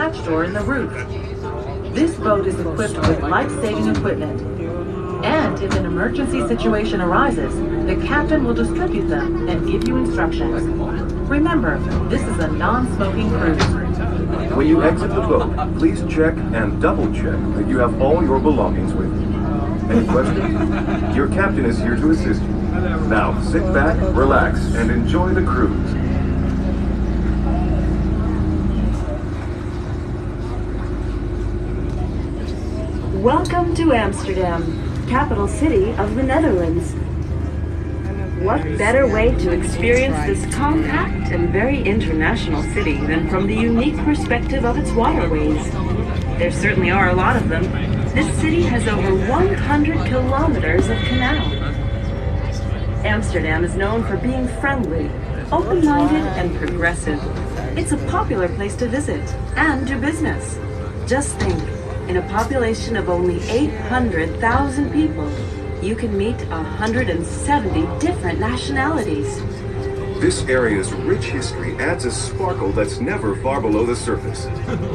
hatch door in the roof. This boat is equipped with life-saving equipment. And if an emergency situation arises, the captain will distribute them and give you instructions. Remember, this is a non-smoking cruise. When you exit the boat, please check and double-check that you have all your belongings with you. Any questions? Your captain is here to assist you. Now, sit back, relax, and enjoy the cruise. Welcome to Amsterdam, capital city of the Netherlands. What better way to experience this compact and very international city than from the unique perspective of its waterways? There certainly are a lot of them. This city has over 100 kilometers of canal. Amsterdam is known for being friendly, open-minded, and progressive. It's a popular place to visit and do business. Just think, in a population of only 800,000 people, you can meet 170 different nationalities. This area's rich history adds a sparkle that's never far below the surface.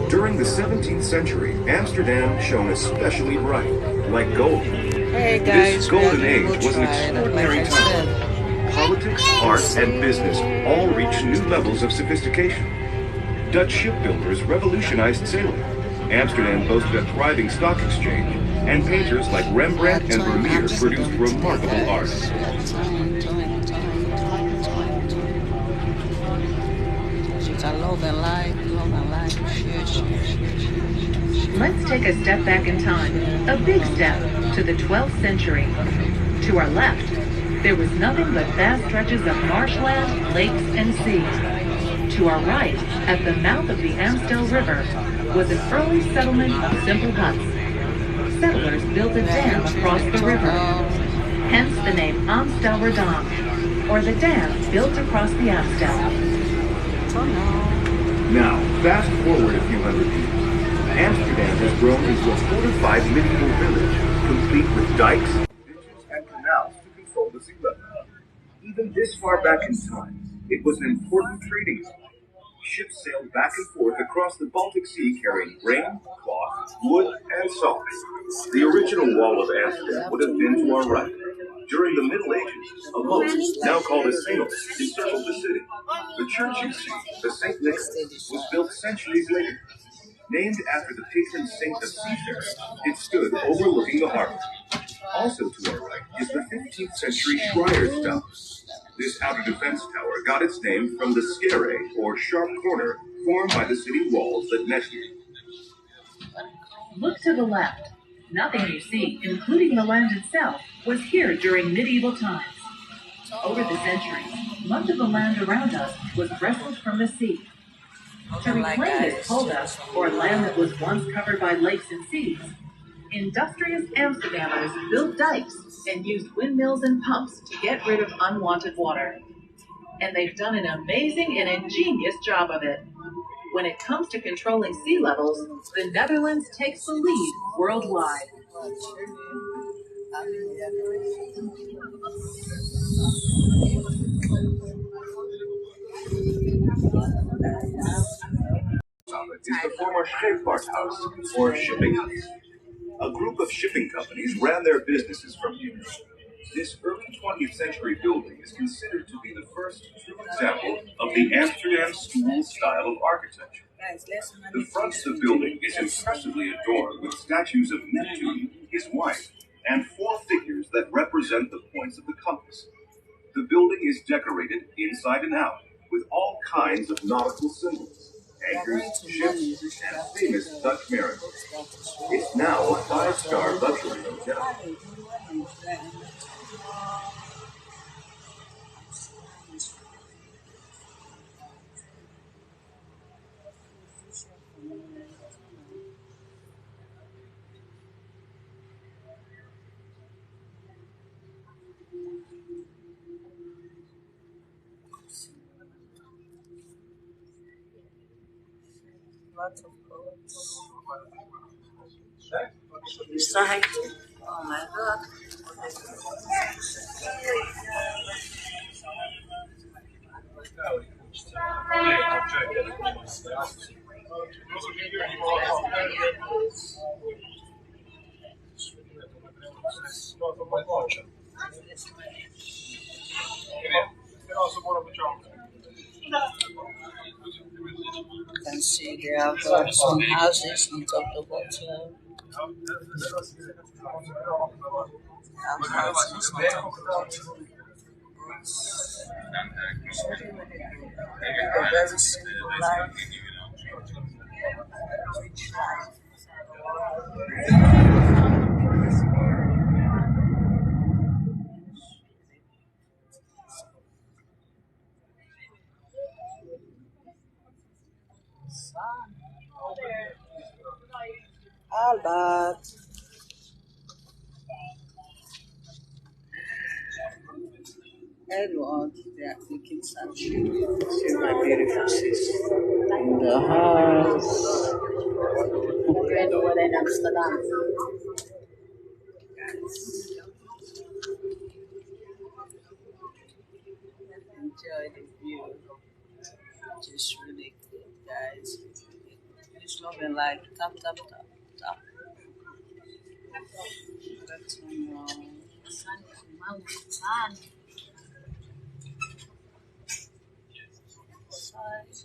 During the 17th century, Amsterdam shone especially bright, like gold. Hey guys, this golden age was an extraordinary time. Politics, art, and business all reached new levels of sophistication. Dutch shipbuilders revolutionized sailing. Amsterdam boasted a thriving stock exchange, and painters like Rembrandt and Vermeer produced remarkable art. Let's take a step back in time, a big step, to the 12th century. To our left, there was nothing but vast stretches of marshland, lakes, and sea. To our right, at the mouth of the Amstel River, was an early settlement of simple huts. Settlers built a dam across the river, hence the name Amsterdam, or the dam built across the Amstel. Now, fast forward a few hundred years. Amsterdam has grown into a fortified medieval village, complete with dikes, ditches, and canals to control the sea level. Even this far back in time, it was an important trading zone. Ships sailed back and forth across the Baltic Sea carrying grain, cloth, wood, and salt. The original wall of Amsterdam would have been to our right. During the Middle Ages, a moat, now called a singel, encircled the city. The church you see, the St. Nicholas, was built centuries later. Named after the patron saint of seafarers, it stood overlooking the harbor. Also to our right is the 15th century Schreier's Tower. This outer defense tower got its name from the scare, or sharp corner, formed by the city walls that met here. Look to the left. Nothing you see, including the land itself, was here during medieval times. Over the centuries, much of the land around us was wrestled from the sea. To reclaim this holdup, or land that was once covered by lakes and seas, industrious Amsterdammers built dikes and used windmills and pumps to get rid of unwanted water. And they've done an amazing and ingenious job of it. When it comes to controlling sea levels, the Netherlands takes the lead worldwide. Is the former Scheepvaarthuis, or shipping house. A group of shipping companies ran their businesses from here. This early 20th century building is considered to be the first true example of the Amsterdam school style of architecture. The front of the building is impressively adorned with statues of Neptune, his wife, and 4 figures that represent the points of the compass. The building is decorated inside and out with all kinds of nautical symbols, anchors, ships, and famous Dutch mariners. It's now a 5-star luxury hotel. Lots of boats. Side. Oh my god. You can see they have some houses on top of the water. They have houses on top of the water. A very simple life. Rich life. Albert. Edward, they are taking selfie. See my beautiful sis in the house. Edward in Amsterdam. Enjoy the view. Just really good, guys. It's loving life. Tap, tap, tap, tap. That's side.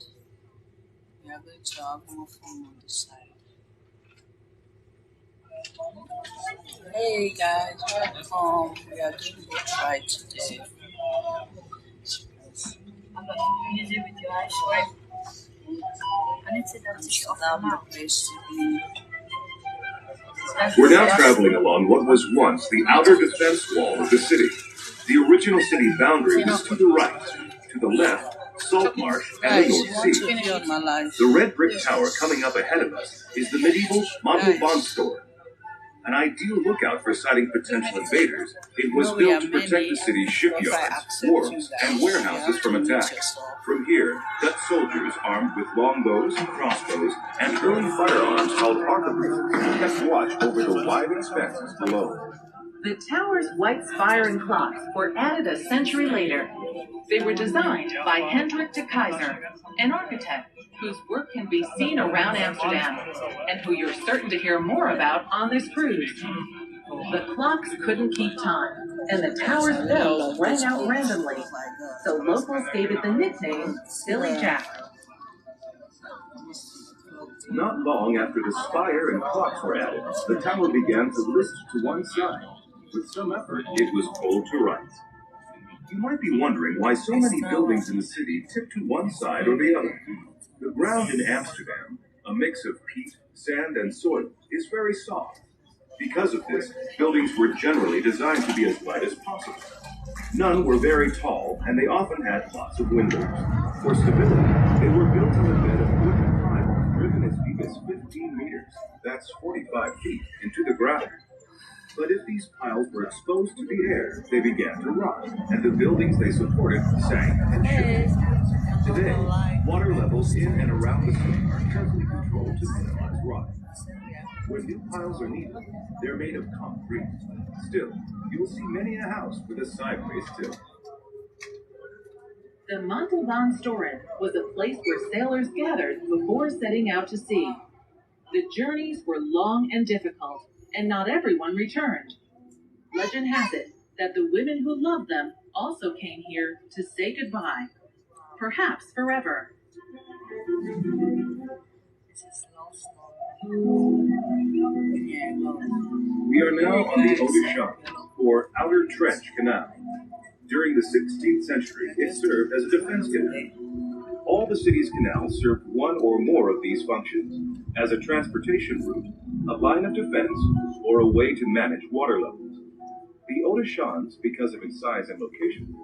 We are going to have more fun on the side. Hey guys, welcome. We are doing boat ride today. Amsterdam, the place to be. We're now traveling along what was once the outer defense wall of the city. The original city boundary was to the right, to the left, salt marsh and the Guys, you North want Sea. to be on my life? The red brick tower coming up ahead of us is the medieval Montalban store. An ideal lookout for sighting potential invaders, it was built to protect the city's shipyards, wharves, and warehouses from attack. From here, Dutch soldiers armed with longbows, crossbows, and early firearms called arquebuses kept watch over the wide expanses below. The tower's white spire and clocks were added a century later. They were designed by Hendrik de Keyser, an architect whose work can be seen around Amsterdam, and who you're certain to hear more about on this cruise. The clocks couldn't keep time, and the tower's bells rang out randomly, so locals gave it the nickname Silly Jack. Not long after the spire and clocks were added, the tower began to lift to one side. With some effort, it was pulled to right. You might be wondering why so many buildings in the city tip to one side or the other. The ground in Amsterdam, a mix of peat, sand, and soil, is very soft. Because of this, buildings were generally designed to be as light as possible. None were very tall, and they often had lots of windows. For stability, they were built on a bed of wooden piles driven as deep as 15 meters, that's 45 feet, into the ground. But if these piles were exposed to the air, they began to rot, and the buildings they supported sank and shook. Today, water levels in and around the city are carefully controlled to minimize rot. When new piles are needed, they're made of concrete. Still, you'll see many a house with a sideways tilt. The Montalban Storen was a place where sailors gathered before setting out to sea. The journeys were long and difficult, and not everyone returned. Legend has it that the women who loved them also came here to say goodbye, perhaps forever. We are now on the Odeschap, or Outer Trench Canal. During the 16th century, it served as a defense canal. All the city's canals served one or more of these functions, as a transportation route, a line of defense, or a way to manage water levels. The Odeschans, because of its size and location,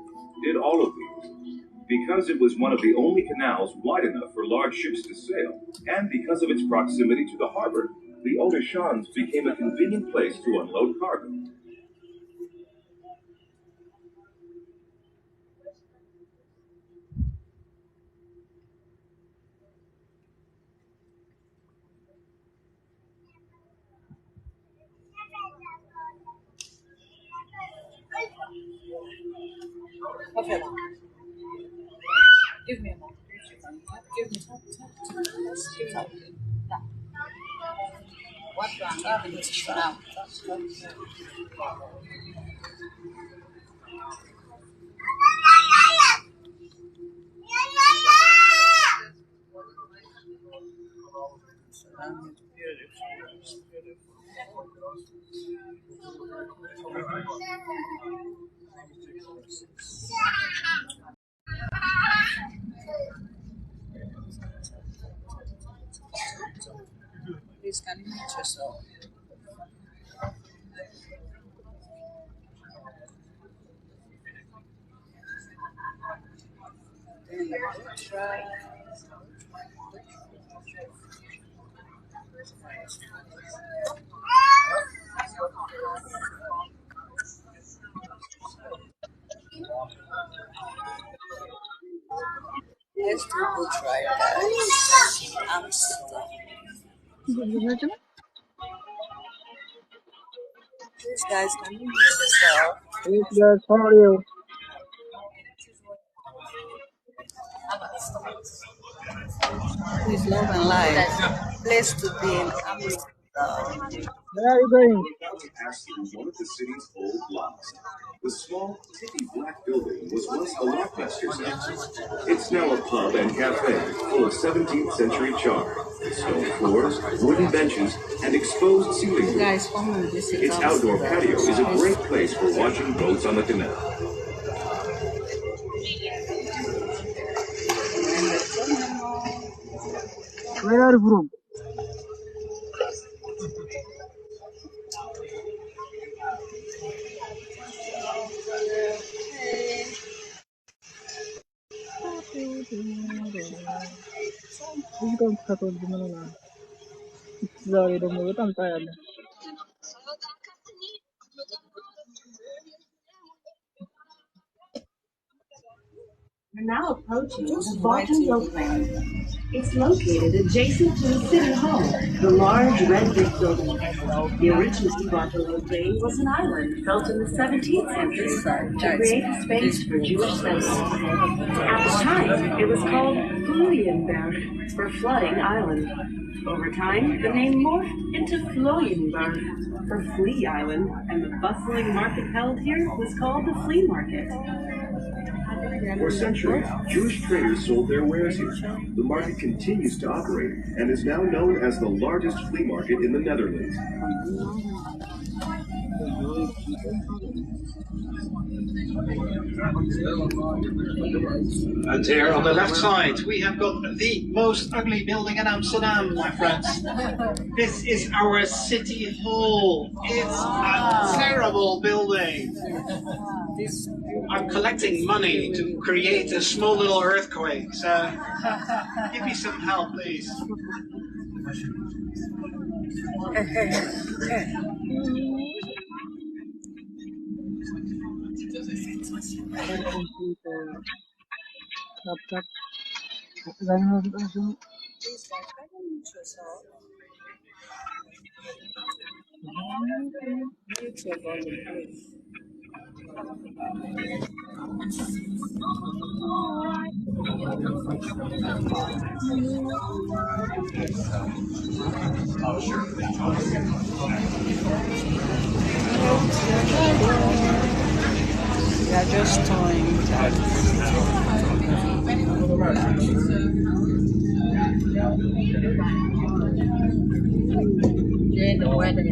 did all of these. Because it was one of the only canals wide enough for large ships to sail, and because of its proximity to the harbor, the Odeschans became a convenient place to unload cargo. Okay, give me a moment. Give me hospital. Now. Please can you mute yourself? Try. Let's do good try, guys. Amsterdam. Please, guys, can you mute yourself? Yes, guys, how are you? Please love and life. Place to be in Amsterdam. Where are you going? About to pass through one of the city's old blocks. The small, ticky black building was once a lockmaster's house. It's now a pub and cafe full of 17th century charm. Stone floors, wooden benches, and exposed ceiling boards. Guys, come and visit Its outdoor Amsterdam. patio is a great place for watching boats on the canal. Where are you from? Ini kan satu di mana lah? Dari dulu kan saya. We're now approaching the Barton Roadway. It's located adjacent to the City Hall, the large red brick building. The original Barton Roadway was an island built in the 17th century to create a space for Jewish settlers. At the time, it was called Fluyenberg, for Flooding Island. Over time, the name morphed into Floyenberg, for Flea Island, and the bustling market held here was called the Flea Market. For centuries, Jewish traders sold their wares here. The market continues to operate and is now known as the largest flea market in the Netherlands. And here on the left side, we have got the most ugly building in Amsterdam, my friends. This is our city hall. It's a terrible building. I'm collecting money to create a small little earthquake, so give me some help, please. We are just toying. Yeah, the weather.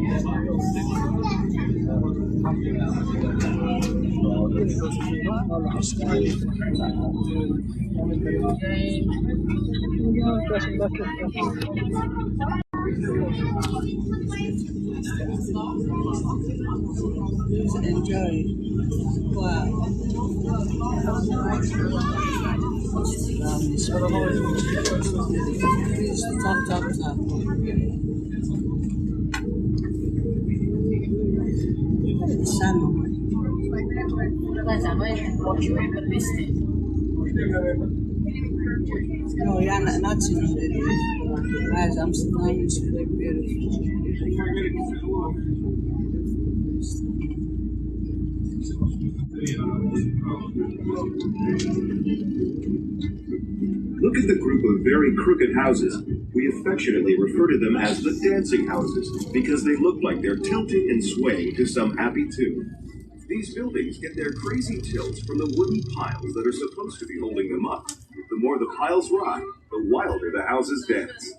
Please enjoy. Wow. Please tap. Salmon. No, yeah, not in guys, Amsterdam is really beautiful. Look at the group of very crooked houses. We affectionately refer to them as the dancing houses because they look like they're tilting and swaying to some happy tune. These buildings get their crazy tilts from the wooden piles that are supposed to be holding them up. The more the piles rock, the wilder the houses dance.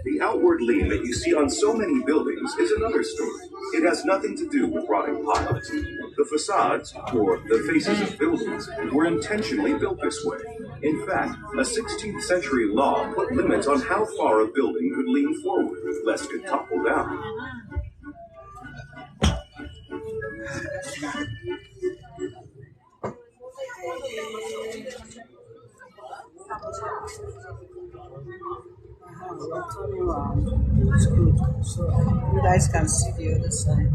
The outward lean that you see on so many buildings is another story. It has nothing to do with rotting piles. The facades, or the faces of buildings, were intentionally built this way. In fact, a 16th century law put limits on how far a building could lean forward, lest it topple down. We're turning around. It's good. So you guys can see the other side.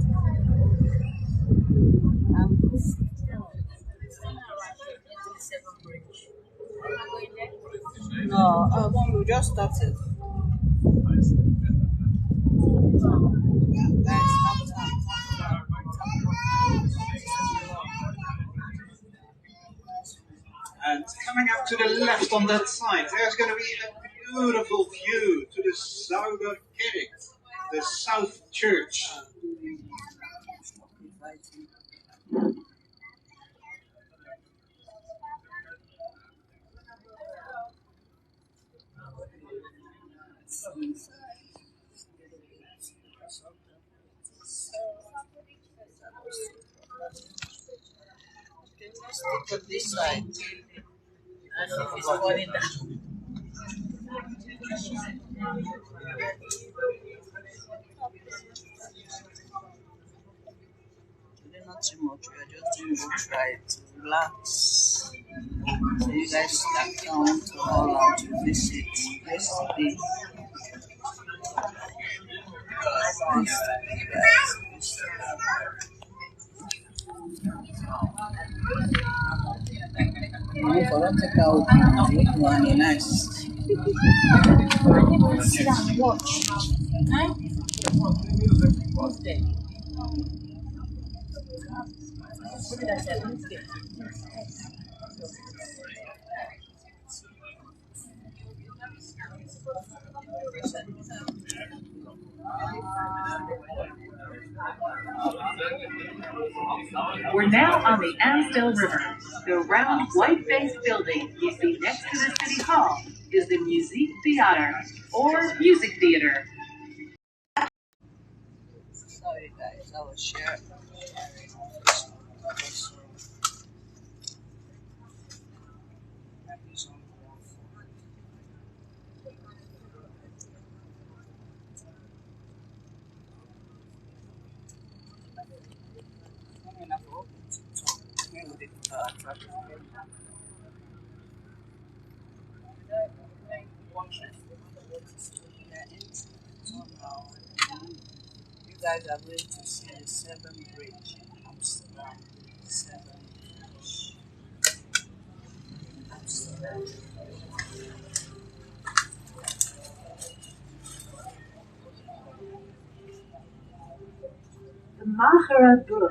No, we just started. And coming up to the left on that side, there's going to be a beautiful view to the Zuiderkerk, the South Church. Let's look at this side. I don't know if it's falling down. Today not too much. We are just doing a try to relax. So you guys can come to all out to visit yesterday. For that take out one nice. Sit down and watch. What did I say? Let's get. We're now on the Amstel River. The round, white-faced building you see next to the City Hall is the Muziektheater, or Music Theater. Sorry guys, I was sharing. You guys are going to see the Seven Bridge in Amsterdam. Seven Bridge. Amsterdam. The Magere Brug,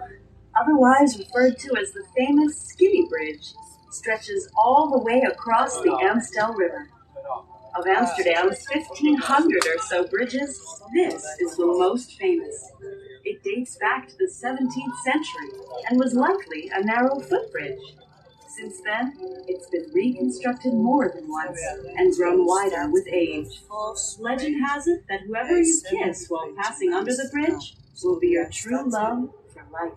otherwise referred to as the famous Skinny Bridge, stretches all the way across the Amstel River. Of Amsterdam's 1,500 or so bridges, this is the most famous. It dates back to the 17th century and was likely a narrow footbridge. Since then, it's been reconstructed more than once and grown wider with age. Legend has it that whoever you kiss while passing under the bridge will be your true love for life.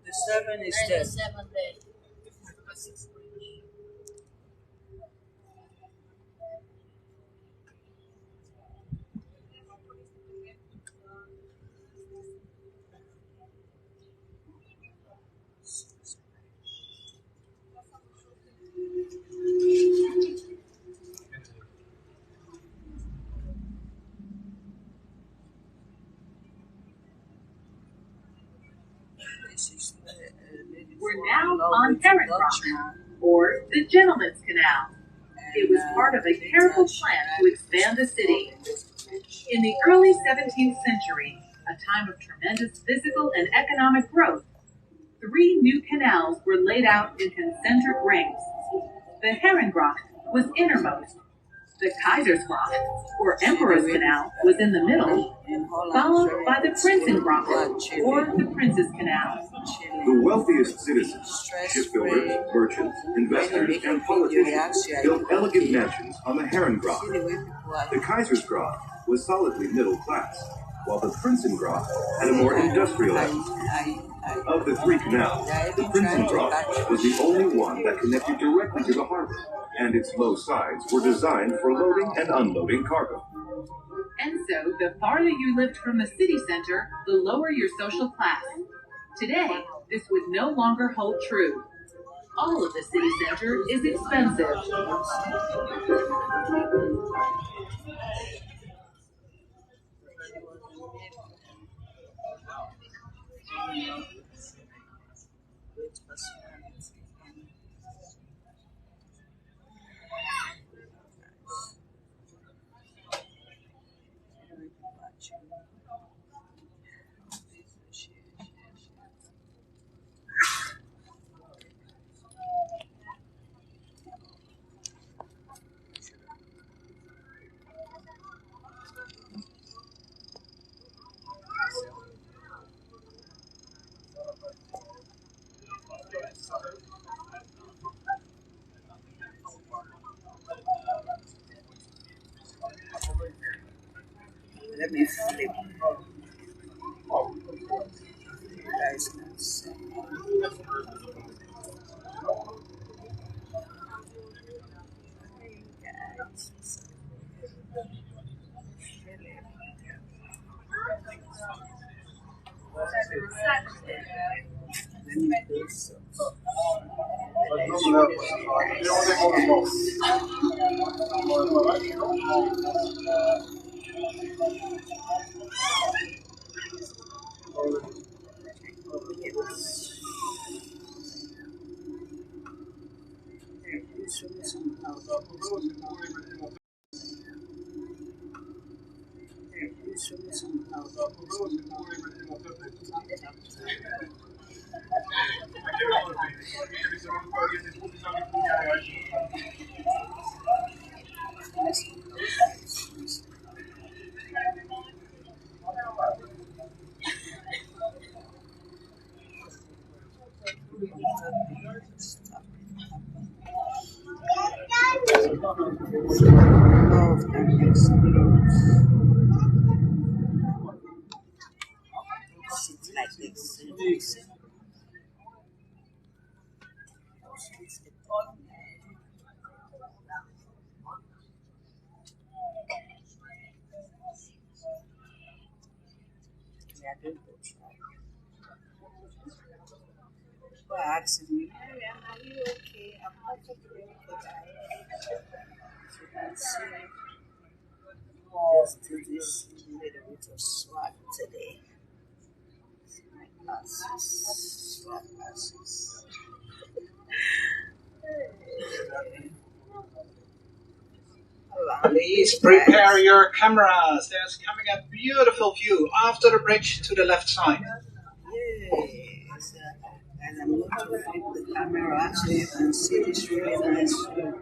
The seven is there. We're now on Heron Rock, or the Gentleman's Canal. It was part of a careful plan to expand the city. In the early 17th century, a time of tremendous physical and economic growth, 3 new canals were laid out in concentric rings. The Herrengracht was innermost. The Keizersgracht, or Emperor's Canal, was in the middle, followed by the Prinsengracht, or the Prince's Canal. The wealthiest citizens, shipbuilders, merchants, investors, and politicians built elegant mansions on the Herrengracht. The Keizersgracht was solidly middle class, while the Prinsengracht had a more industrial atmosphere. Of the 3 canals, the Prinsengracht was the only one that connected directly to the harbor, and its low sides were designed for loading and unloading cargo. And so, the farther you lived from the city center, the lower your social class. Today, this would no longer hold true. All of the city center is expensive. Let me flip. You guys can see. Let me do so. Asking me, Mariam, are you okay? I'm perfectly okay. As you can see, let's do this little bit of swag today. My glasses, swag glasses. Please prepare your cameras. There's coming a beautiful view after the bridge to the left side. Yes. And I'm going to flip the camera so you can see this really nice view.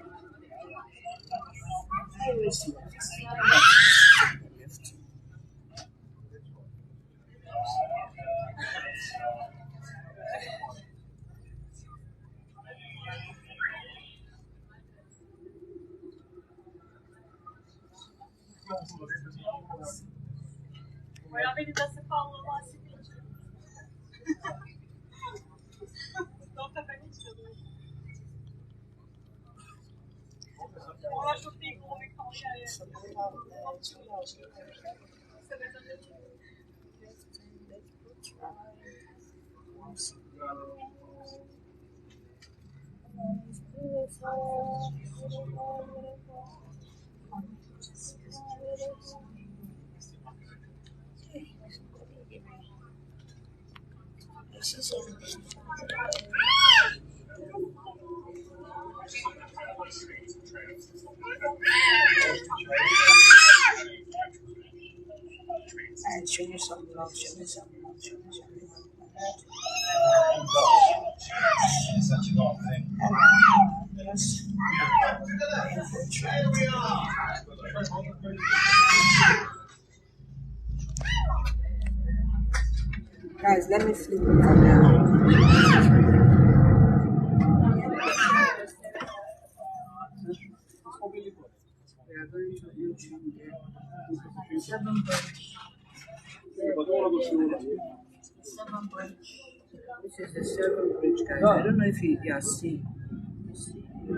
I always left. Voy a venir a esse Paulo lá se não tá permitido. Eu acho que tem como encontrar essa. show me some love, show me some love, show me some love. Yes. Guys, let me flip the camera. We are going to YouTube there. 7 bridge. 7 bridge. This is the 7 bridge, guys. I don't know if you are seeing. We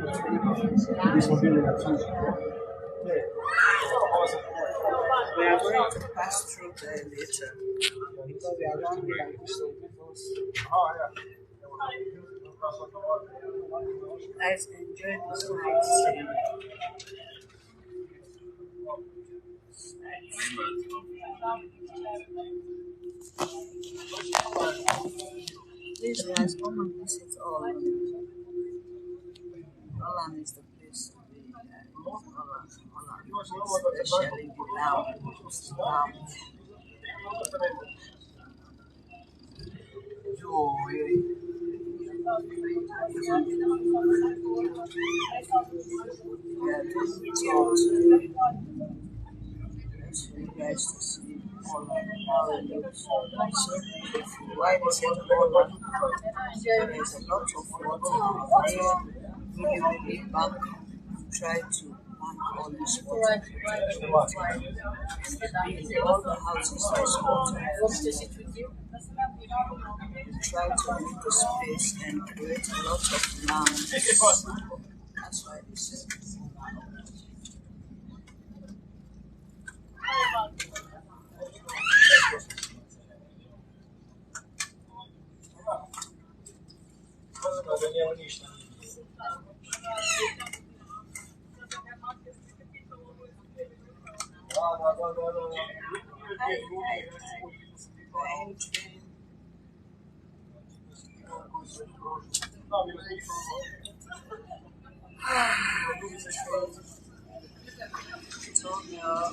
are going to pass through there later because we are running like so. Guys, enjoy the sights. Please, guys, come and visit Holland. Holland is the place to be. Holland, especially the lounge. For you guys to see Holland, how it looks. So beautiful. Why they say Holland? There's a lot of water there. Really back. Try to bank all this water. All the houses there's water. Try to make a space and create a lot of land. That's why they say. So now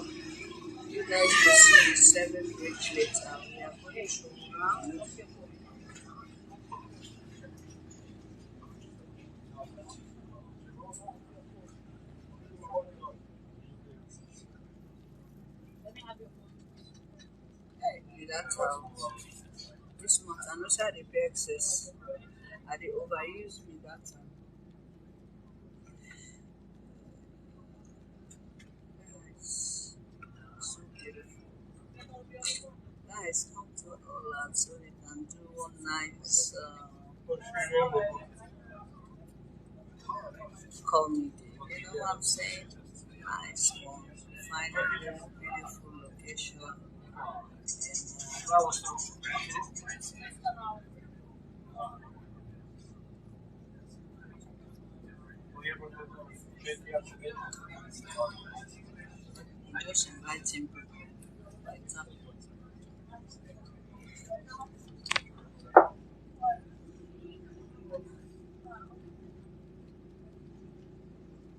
you guys will see the 7 bridge later. We are going to around. This month, I know how they pay excess. And they overuse me that time. Guys, so beautiful. Guys, come to Holland so they can do one nice comedy. You know what I'm saying? Nice one. Find a very beautiful location. I'm just inviting people.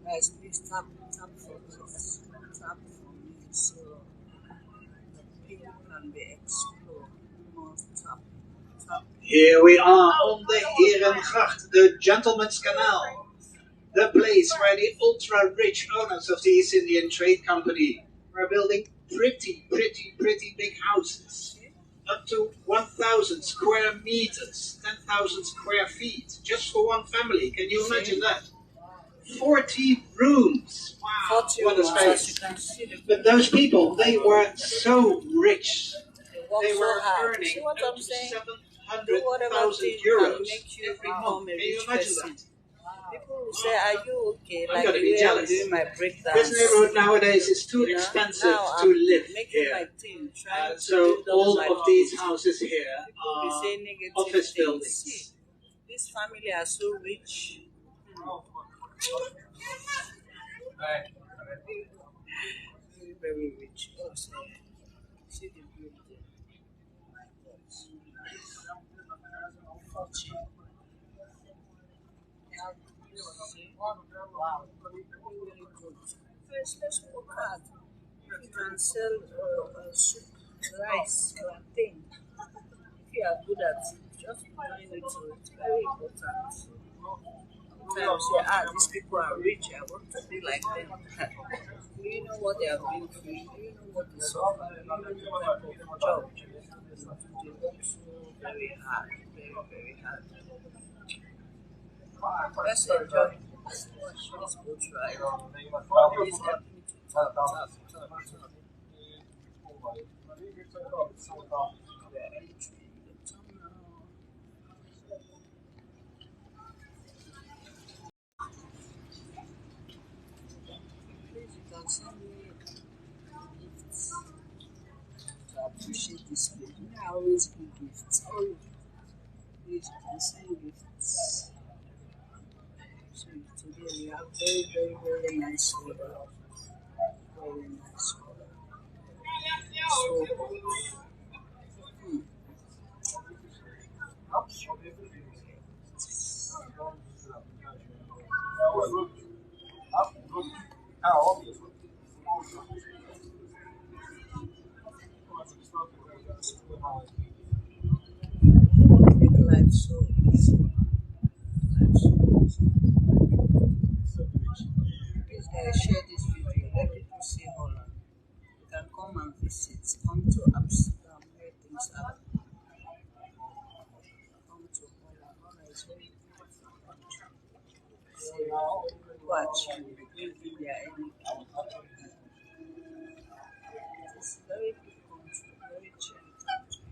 Guys, please tap for this. Tap for me so people can be explored. More tap. Here we are on the Herengracht, the Gentleman's Canal. The place where the ultra-rich owners of the East Indian Trade Company were building pretty big houses. Up to 1,000 square meters, 10,000 square feet, just for one family. Can you imagine that? 40 rooms. Wow, 40 what a space. But those people, they were so rich. They were earning up to 700,000 euros every month. Can you imagine that? People will say, are you okay? I'm like going to the be way I'm jealous. doing my breakdance. This neighborhood nowadays is too expensive to live here. So all of these houses here are office buildings. See, this family are so rich. Very rich. Oh, see the building. Fortune. Wow. Very good. First, let's look at. You can sell soup. rice, plantain. If you are good at it, just doing it, so it's very important. Sometimes you say, these people are rich, I want to be like them. Do you know what they have been through? Do you know what they suffer? Do you know the type of job they work so very hard, very, very hard. Let's enjoy this boat ride. Please help me to tap, tap, tap, tap. We are entering the tunnel. Please, you can send me gifts to appreciate this place. I always give gifts. Oh, please, you can send gifts. So today we have very, very, very nice weather. Very nice weather. So, make life so easy. Life so easy. Please, guys, share this video. Let people see Holland. You can come and visit. Come to Amsterdam where things happen. Come to Holland. Holland is very beautiful country. Watch you. They are anything. It's a very good country. Very chill country.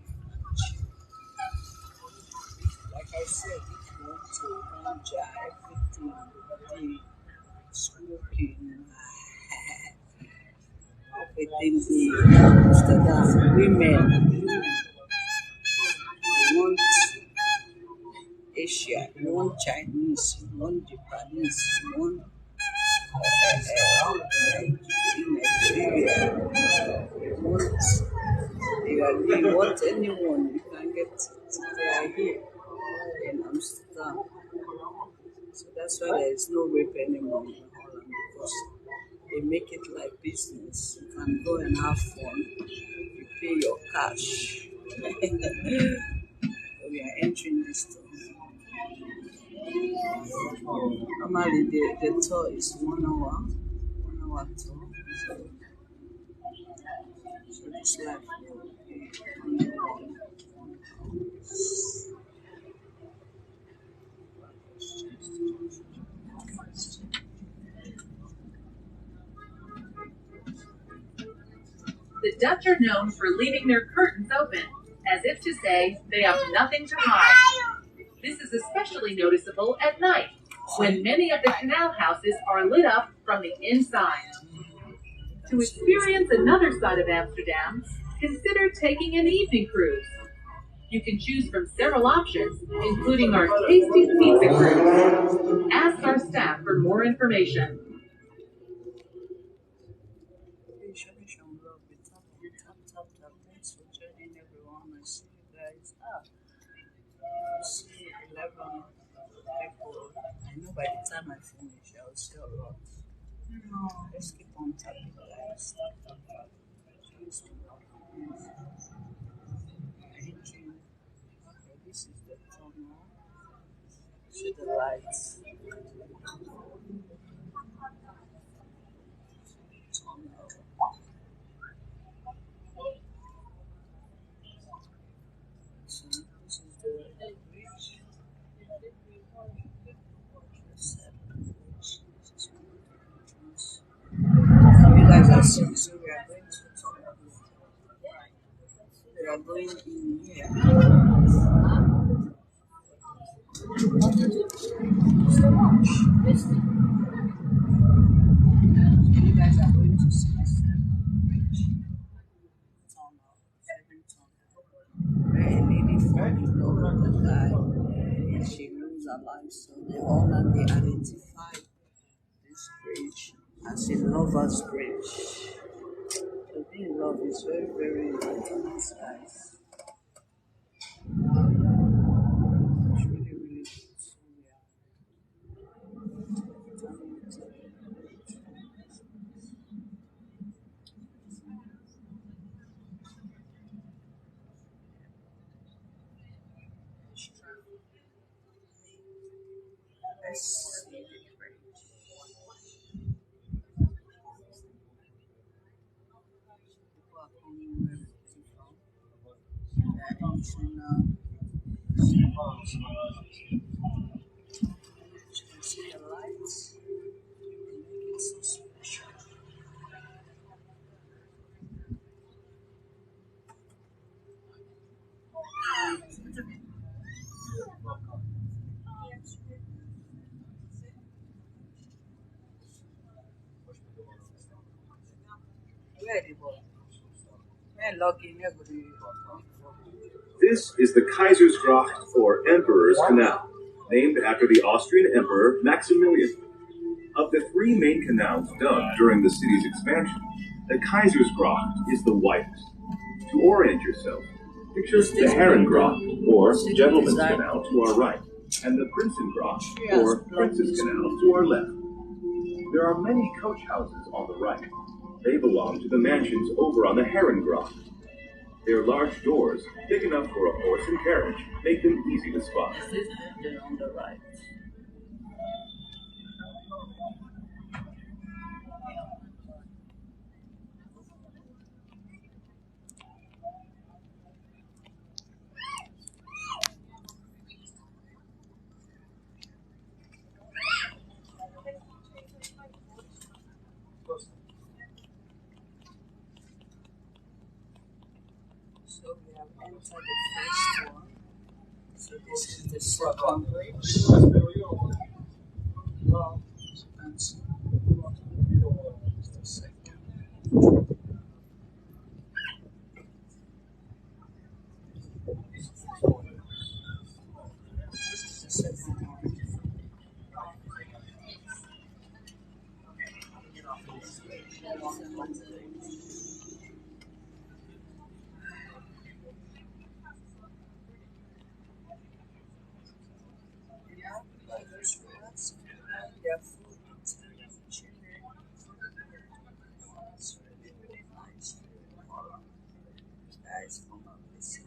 Like I said, if you want to ganja, everything, the smoking, everything, Amsterdam, women, you want Asia, you want Chinese, you want Japanese, you want Nigeria, you want anyone, you can get it. They are here in Amsterdam. So that's why there is no rape anymore in Holland because they make it like business. You can go and have fun. You pay your cash. We are entering this tour. Normally the tour is 1 hour. 1 hour tour. So this life will be 1 hour. The Dutch are known for leaving their curtains open, as if to say they have nothing to hide. This is especially noticeable at night, when many of the canal houses are lit up from the inside. To experience another side of Amsterdam, consider taking an evening cruise. You can choose from several options, including our tasty pizza cruise. Ask our staff for more information. Show me some love. We tap, tap, tap, tap. Thanks for joining everyone. I see you guys. I see 11 people. I know by the time I finish, I'll see a lot. Let's keep on tapping, guys. Tap, tap, tap. Show me some love. Entering. Okay, this is the tunnel. See the lights. Tunnel. So this is the bridge. You guys are seeing, so we are going to tunnel. We are going in here. You guys are going to see the seven bridge tunnel, seven tunnel, where a lady fell in love with a guy and she lose her life. So they all and they identify this bridge as a lover's bridge. To be in love is very, very important, guys. It's really, really good. So Let's see the bridge. People are coming where we from. They're entering now. You can see the lights. Make it so special. Where the boy? Where login? Where go the? This is the Kaisersgracht, or Emperor's Canal, named after the Austrian Emperor Maximilian. Of the three main canals dug during the city's expansion, the Kaisersgracht is the widest. To orient yourself, picture the Herrengracht, or Gentleman's Canal, to our right, and the Prinsengracht, or Princess Canal, to our left. There are many coach houses on the right. They belong to the mansions over on the Herrengracht. Their large doors, big enough for a horse and carriage, make them easy to spot. This is the on the right. So we have entered the first one. So this is the second bridge. And so it's the second. This is the second one. Yeah, there's rats. They have food and children. It's really, really nice. Guys, come on, visit.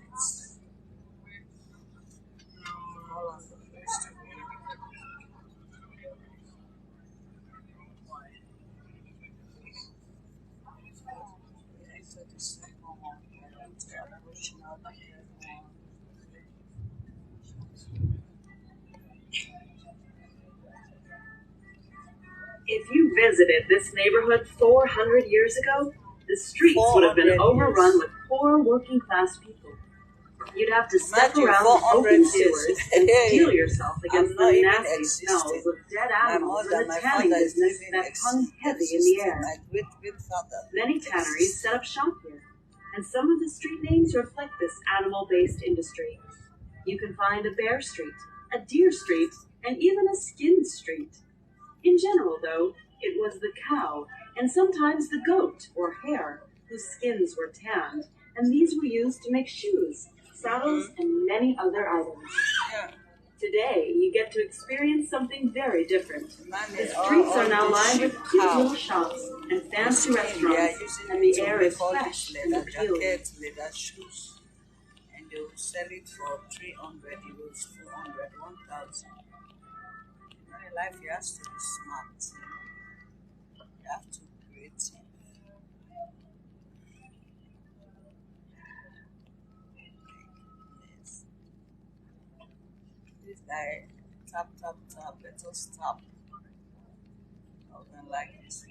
All of the first one. We entered the second one. We are approaching out the third one. If you visited this neighborhood 400 years ago, the streets would have been 400 overrun years. with poor working class people. You'd have to step Imagine around the 400 open years. sewers and Hey, steel yourself against I'm the not even nasty existing. smells of dead My animals mother, and the my tanning father is business living that hung heavy in the air. My great-great-father. Many tanneries set up shop here, and some of the street names reflect this animal-based industry. You can find a bear street, a deer street, and even a skin street. In general, though, it was the cow, and sometimes the goat or hare, whose skins were tanned, and these were used to make shoes, saddles, and many other items. Yeah. Today, you get to experience something very different. Man, The streets are now lined with cute little shops and fancy They are restaurants, using and the it to air is make all fresh these and leather appealing. jackets, leather shoes, and they will sell it for 300 euros, 400, 1,000. In life, you have to be smart. You have to be creative. Yes. This guy, tap, tap, tap, let us tap. I don't like this.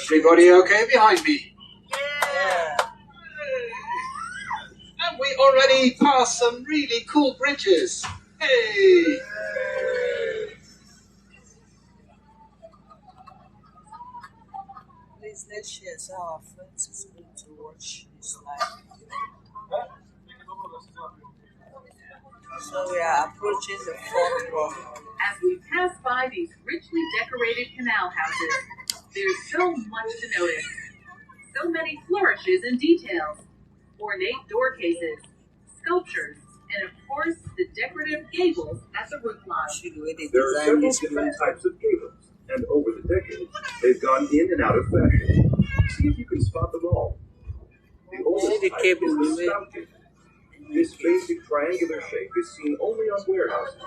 Everybody okay behind me? Yeah. And we already passed some really cool bridges. Hey! Please let's share so our friends is going to watch this live. So we are approaching the fourth one. As we pass by these richly decorated canal houses, there's so much to notice. So many flourishes and details, ornate door cases, sculptures, and of course the decorative gables at the roofline. See the way they There are design several this different place. types of gables, and over the decades, they've gone in and out of fashion. See if you can spot them all. The oldest the type cable is the we made. spout gable. This basic triangular shape is seen only on warehouses.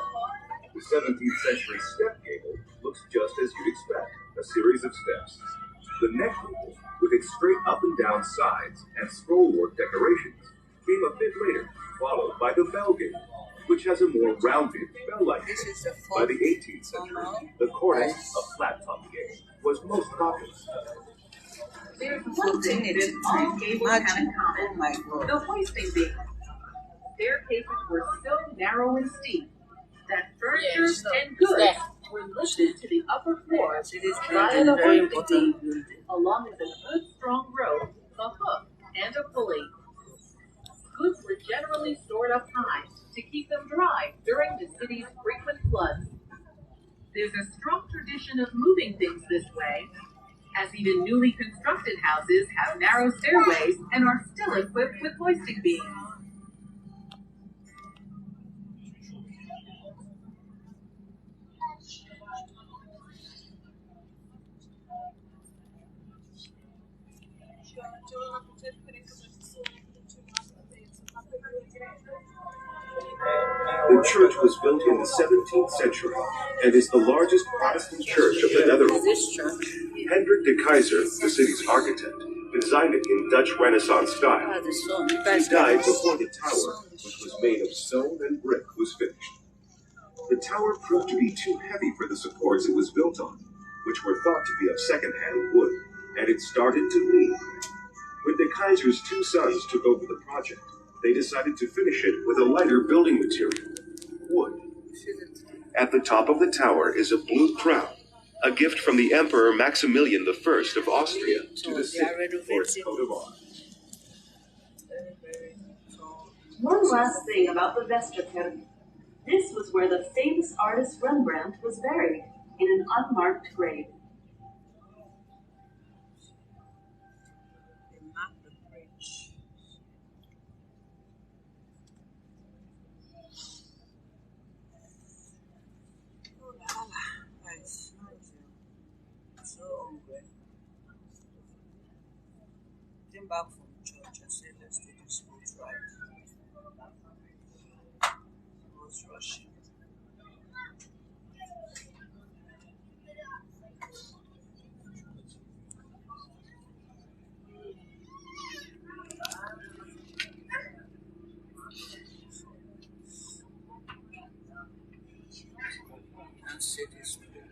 The 17th century step gable looks just as you'd expect, a series of steps. The neck gable, with its straight up and down sides and scrollwork decorations, came a bit later, followed by the bell gable, which has a more rounded, bell-like This shape. is the By fourth the 18th century, the cornice, a flat-top gable, was most popular. There's one thing that all gables have in Imagine. Oh common: my god. the hoisting beam. Staircases were so narrow and steep that furniture and goods were lifted to the upper floors See this via building, the very hoisting important beam, building. along with a good strong rope, a hook, and a pulley. Goods were generally stored up high to keep them dry during the city's frequent floods. There's a strong tradition of moving things this way, as even newly constructed houses have narrow stairways and are still equipped with hoisting beams. The church was built in the 17th century and is the largest Protestant church of the Is Netherlands. this church? Hendrik de Keyser, the city's architect, designed it in Dutch Renaissance style. Ah, the sun. You He guys died got before the tower, which was made of stone and brick, was finished. The tower proved to be too heavy for the supports it was built on, which were thought to be of second-hand wood, and it started to leak. When de Keyser's two sons took over the project, they decided to finish it with a lighter building material, wood. At the top of the tower is a blue crown, a gift from the Emperor Maximilian I of Austria to the city for its coat of arms. very, very tall. One last thing about the Westerkerk. This was where the famous artist Rembrandt was buried, in an unmarked grave. They marked the bridge. Oh la la. Guys, so hungry. Came back from church and said, let's take this boat ride. I was rushing. And see this building.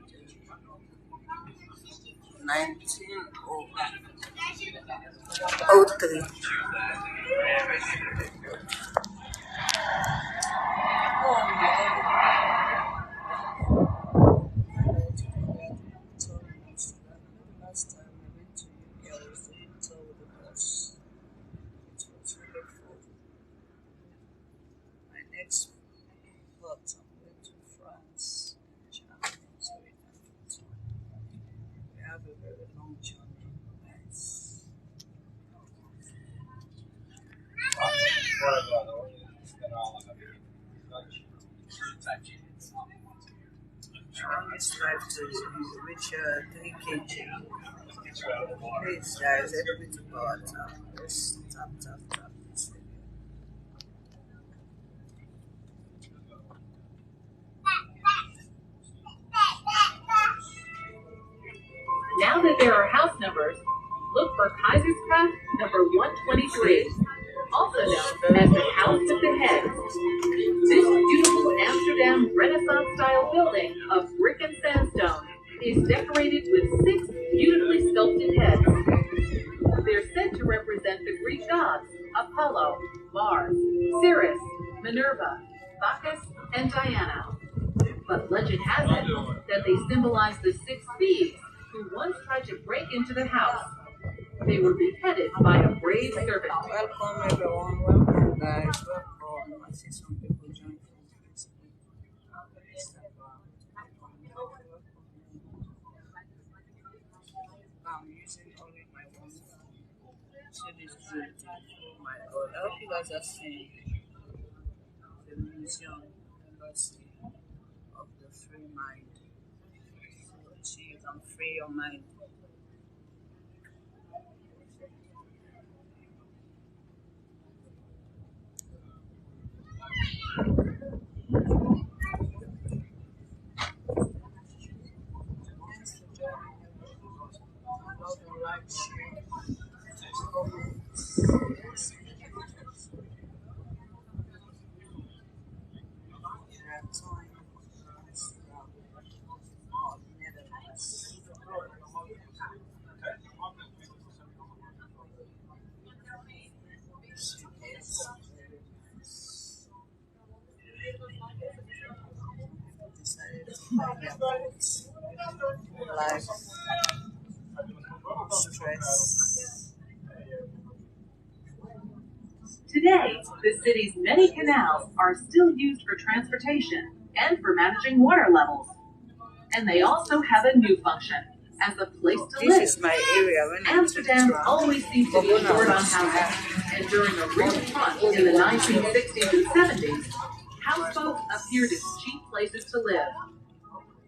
1903. Oh last time I went to UK, I was the hotel with the bus. It was really full. My next plot, I'm going to France, Germany, so we can continue. We have a very long journey, guys. On this life to reach 3 kg. Please, guys, help me to power tap. Let's tap, tap, tap this thing. Now that there are house numbers, look for Kaisersgracht number 123, also known as the House of the Heads. This beautiful Amsterdam Renaissance-style building of brick and sandstone is decorated with 6 beautifully sculpted heads. They're said to represent the Greek gods Apollo, Mars, Ceres, Minerva, Bacchus, and Diana. But legend has it that they symbolize the 6 thieves who once tried to break into the house. They were beheaded by a brave servant. Welcome, everyone. Welcome, guys. Welcome. I see some people join from Facebook, Instagram. I'm using only my one phone. See this building. Oh my god. I hope you guys are seeing the museum embassy of the free mind. So you can free your mind. time Amsterdam or Netherlands. Decided to buy their books, life, stress. Today, the city's many canals are still used for transportation and for managing water levels. And they also have a new function as a place to live. This is my area when Amsterdam always seemed to be short on housing, and during a real crunch in the 1960s and 70s, houseboats appeared as cheap places to live.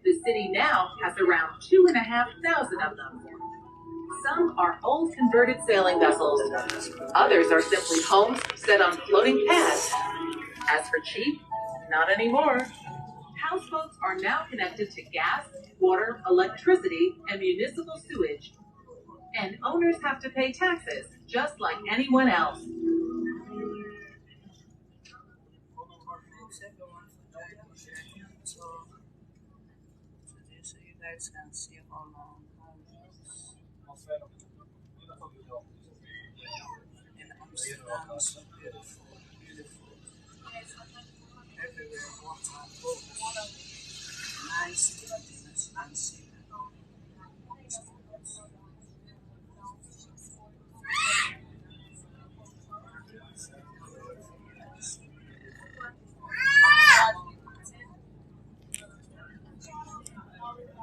The city now has around 2,500 of them. Some are old converted sailing vessels. Others are simply homes set on floating pads. As for cheap, not anymore. Houseboats are now connected to gas, water, electricity, and municipal sewage. And owners have to pay taxes, just like anyone else. Thanks everyone for joining me. So today, so you guys can see how long in Amsterdam is so beautiful, beautiful. Everywhere water, boats, nice buildings, and see.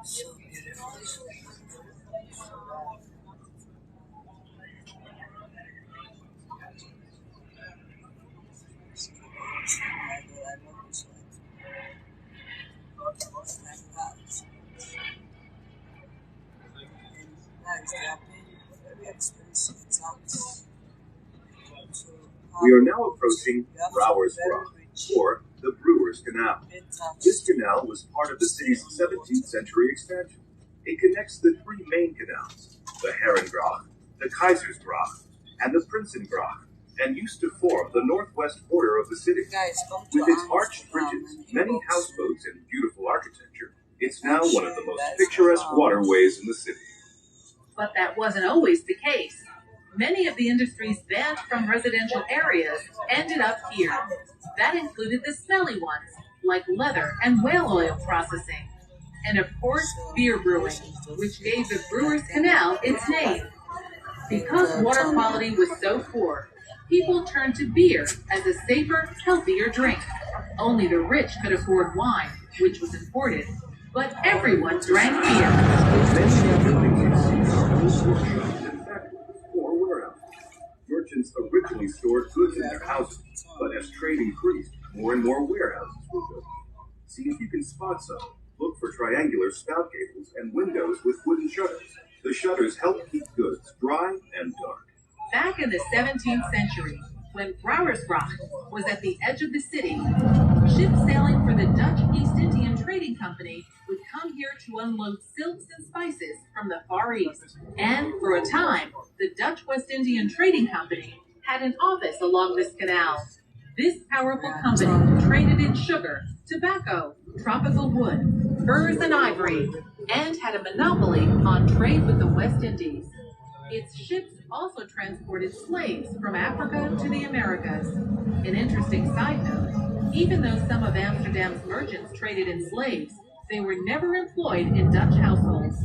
So beautiful. I love this one. It's like that. And guys, they are paying very expensive tax. So We are now approaching you have to be Brouwersgracht, very rich. or the Brewers Canal. Pay tax. This canal was part of the city's 17th century expansion. It connects the three main canals, the Herengracht, the Keizersgracht, and the Prinsengracht, and used to form the northwest border of the city. Guys, come to With its arched Amsterdam bridges, and many Europe. houseboats, and beautiful architecture, it's now one of the most picturesque waterways in the city. But that wasn't always the case. Many of the industries banned from residential areas ended up here. That included the smelly ones, like leather and whale oil processing. And of course, beer brewing, which gave the Brewers Canal its name. Because water quality was so poor, people turned to beer as a safer, healthier drink. Only the rich could afford wine, which was imported. But everyone drank beer. Many buildings you see are old workshops and factories or warehouses. Merchants originally stored goods in their houses, but as trade increased, more and more warehouses were built. See if you can spot some. Look for triangular spout gables and windows with wooden shutters. The shutters help keep goods dry and dark. Back in the 17th century, when Brouwersgracht was at the edge of the city, ships sailing for the Dutch East Indian Trading Company would come here to unload silks and spices from the Far East. And for a time, the Dutch West Indian Trading Company had an office along this canal. This powerful company traded in sugar, tobacco, tropical wood, furs, and ivory, and had a monopoly on trade with the West Indies. Its ships also transported slaves from Africa to the Americas. An interesting side note, even though some of Amsterdam's merchants traded in slaves, they were never employed in Dutch households.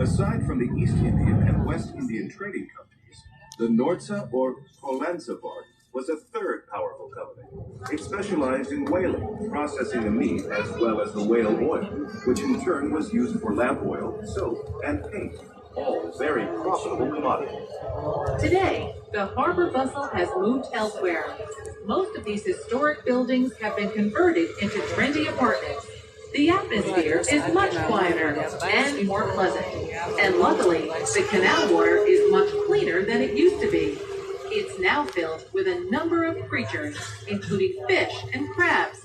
Aside from the East Indian and West Indian trading companies, the Noordse or Hollandse Vaart was a third powerful company. It specialized in whaling, processing the meat as well as the whale oil, which in turn was used for lamp oil, soap, and paint, all very profitable commodities. Today, the harbor bustle has moved elsewhere. Most of these historic buildings have been converted into trendy apartments. The atmosphere is much quieter and more pleasant. And luckily, the canal water is much cleaner than it used to be. It's now filled with a number of creatures, including fish and crabs.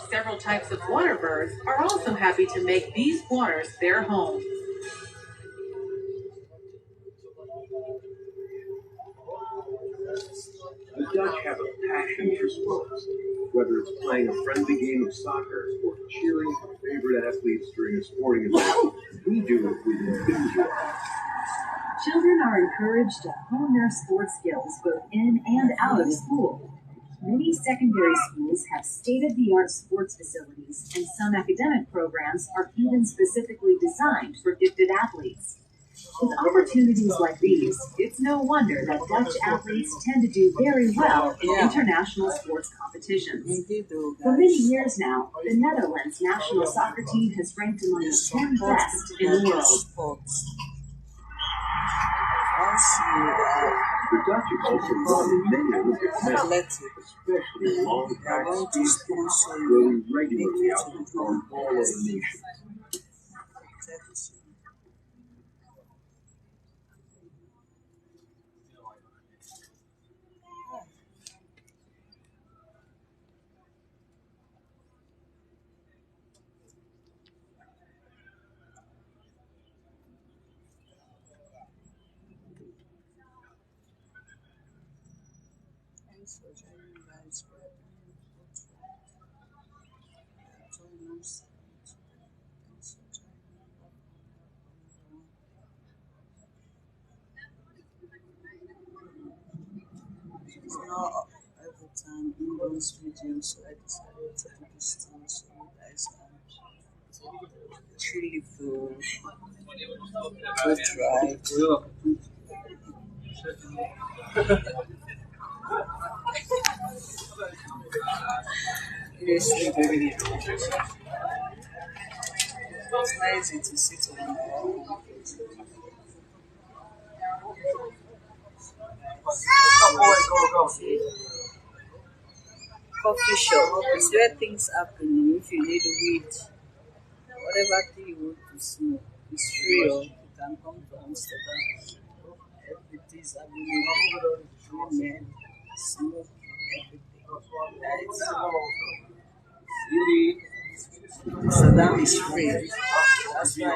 Several types of water birds are also happy to make these waters their home. The Dutch have a passion for sports. Whether it's playing a friendly game of soccer or cheering for favorite athletes during a sporting event, we do it with enthusiasm. Children are encouraged to hone their sports skills both in and out of school. Many secondary schools have state-of-the-art sports facilities, and some academic programs are even specifically designed for gifted athletes. With opportunities like these, it's no wonder that Dutch athletes tend to do very well in international sports competitions. For many years now, the Netherlands national soccer team has ranked among the 10 best in the world. The Dutch have also won many Olympic medals, especially in long track speed, growing regularly outperform all other nations. Thanks for joining, guys. It's not every time in those videos, so I decided to do this thing so you guys can truly feel good right. Seriously, baby. It's not easy to sit on my own. Coffee shop is where things happen. If you need weed, whatever thing you want to smoke, it's free. Or you can come to Amsterdam. Everything is available. Women, smoke, everything. Amsterdam is free. That's why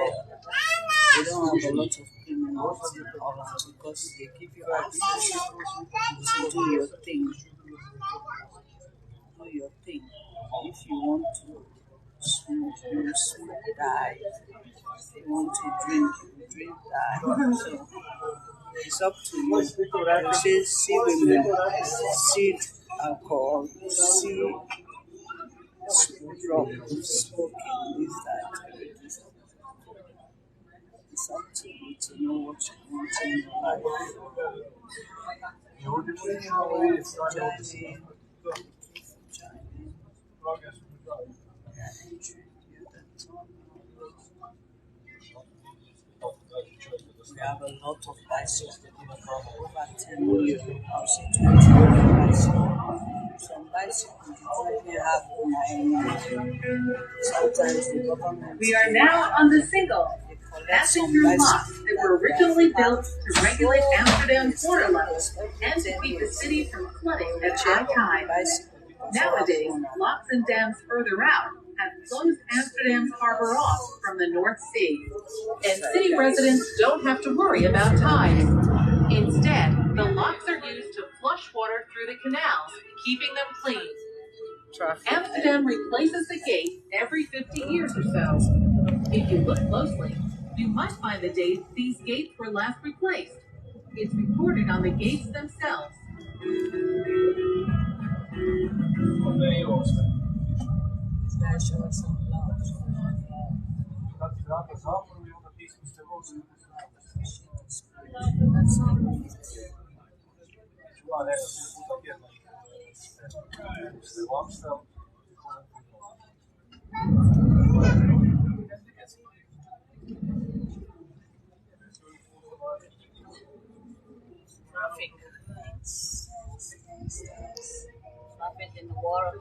they don't have a lot of criminals around because they give you access to do your thing. Do your thing. If you want to smoke, you smoke, die. If you want to drink, you drink, die. So it's up to you. You see women, see alcohol, see drugs, smoking, this, that. It's up to you to know what you want in your life. We have a lot of bicycles, over 10 million, I'll say 20 million bicycles. Some bicycles you only have sometimes the government. We are now on the single, passing through locks that were originally built to regulate Amsterdam's water levels and to keep the city from flooding at high tide. Nowadays, locks and dams further out have closed Amsterdam's harbor off from the North Sea, and city residents don't have to worry about tides. Instead, the locks are used to flush water through the canals, keeping them clean. Amsterdam replaces the gate every 50 years or so. If you look closely, you might find the date these gates were last replaced. It's recorded on the gates themselves. Traffic in the water.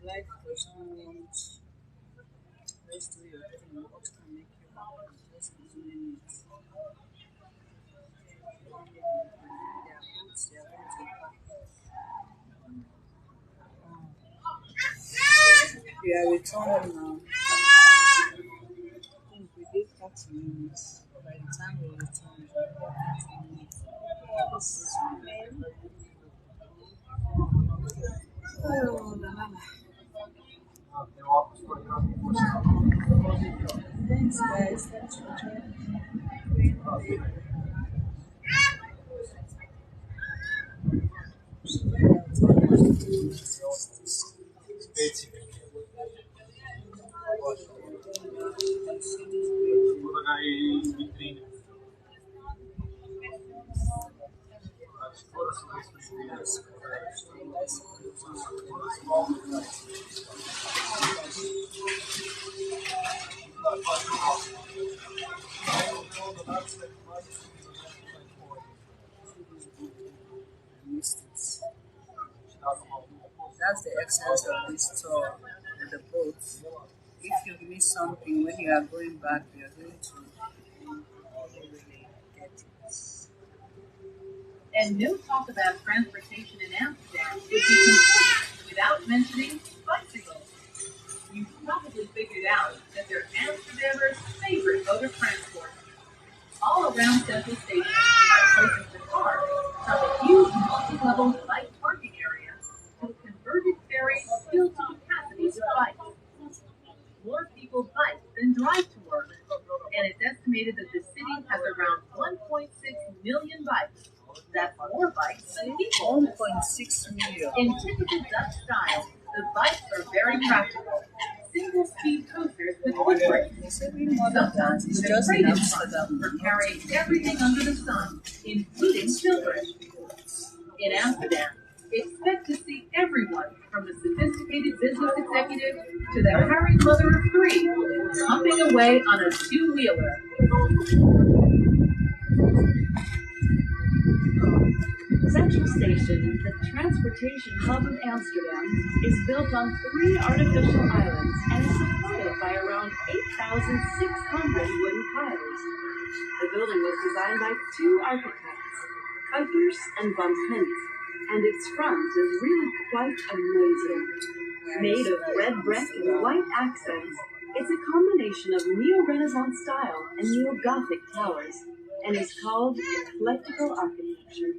Life does not want. Let's do your thing. What can make you happy? Just be doing it. We are returning now. minutes. By the time we return, this is oh, la, la, la. Thanks, guys. Thanks for joining. That's the essence of this tour with the boats. If you miss something when you are going back, you're going to really get it. And no talk about transportation in Amsterdam would be complete without mentioning bicycles. You've probably figured out that they're Amsterdammers' favorite mode of transport. All around Central Station are places to park, from a huge multi-level bike parking area to a converted ferry filled to capacity with bikes. More people bike than drive to work, and it's estimated that the city has around 1.6 million bikes. That's more bikes than people. 1.6 million. In typical Dutch style, the bikes are very practical. Single-speed coasters with foot brakes. Sometimes It's they're just in great fun Amsterdam. for carrying everything under the sun, including children. In Amsterdam, expect to see everyone from the sophisticated business executive to the harried mother of three, hopping away on a two-wheeler. Central Station, the transportation hub of Amsterdam, is built on 3 artificial islands and is supported by around 8,600 wooden piles. The building was designed by 2 architects, Kuipers and Van Klint, and its front is really quite amazing. Made of red brick and white accents, it's a combination of Neo-Renaissance style and Neo-Gothic towers, and is called eclectical architecture.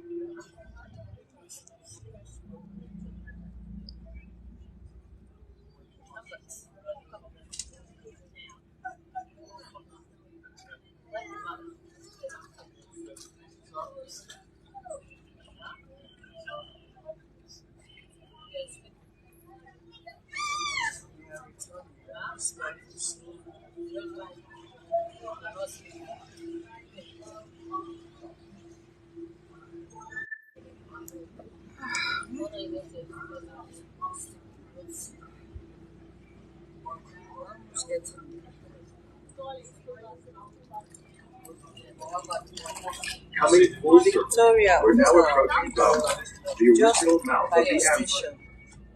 Coming full circle, Victoria we're now Hotel, approaching Dublin, the just original mouth by of the the Amstel, station.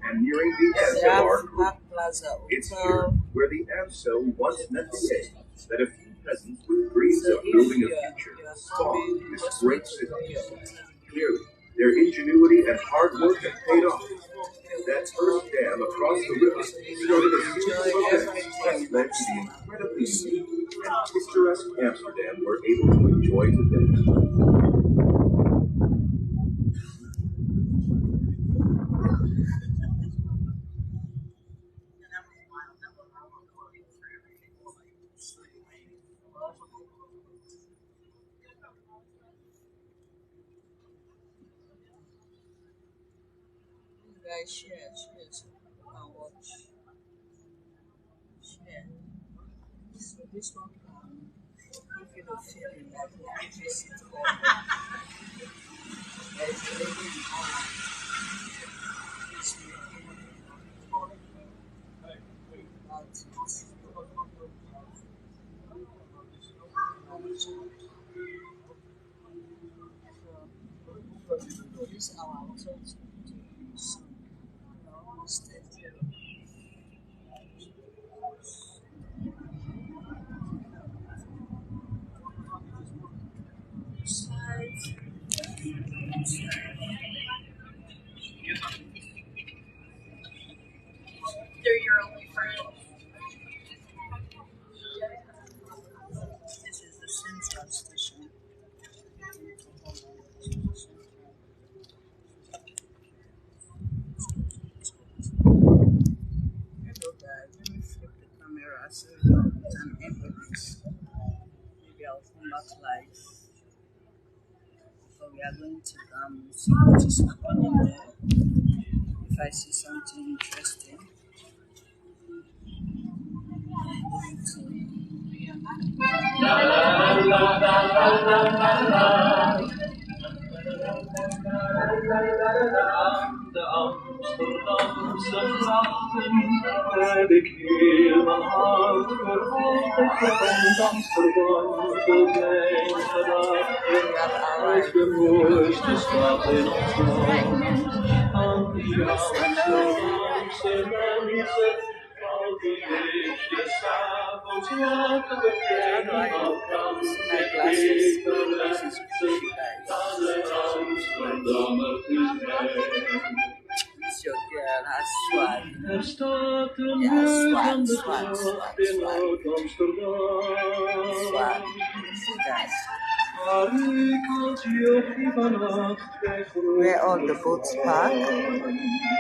and nearing the They end of have our cruise. Park Plaza It's here Hotel. where the Amstel once met the aim that a few peasants with dreams So of if building a you future are spawned coming, this just great wait to city. know your hotel. Clearly, their ingenuity and hard work have paid off. That first dam across the river started a series of events that led to the incredibly unique and picturesque Amsterdam we're able to enjoy today. Guys, share, so and watch. Share. So this one can give you the feeling that if you sit there, there is a lady behind. This will about it. So this is our hotel to use. Instead. They're your only friends. not like. So we are going to see what is happening there. If I see something interesting, I'm going to. De Amsterdamse grachten, heb ik heel mijn hart vervolgd. Ik verwend Amsterdam tot mijn gedachten. Het is de mooiste stad in ons land. Aan die Amsterdamse mensen, al die lichtjes 's avonds laten bekijken. Wat kan ik vergelijken aan de Amsterdammer is mij. It's your girl has swag. Er staat een Ja, huis swag, aan de swag, gracht swag, in swag. Oud-Amsterdam. Swag. See guys, Waar ik als jochie vannacht bij where all the boats park.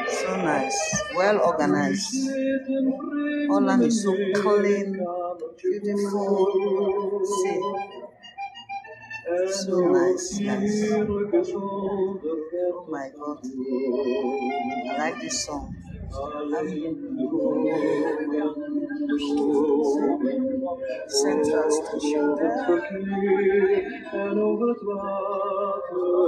So nice, well organized. Holland is so clean, beautiful. See, so nice, guys. Oh my God, I like this song. Central Station there.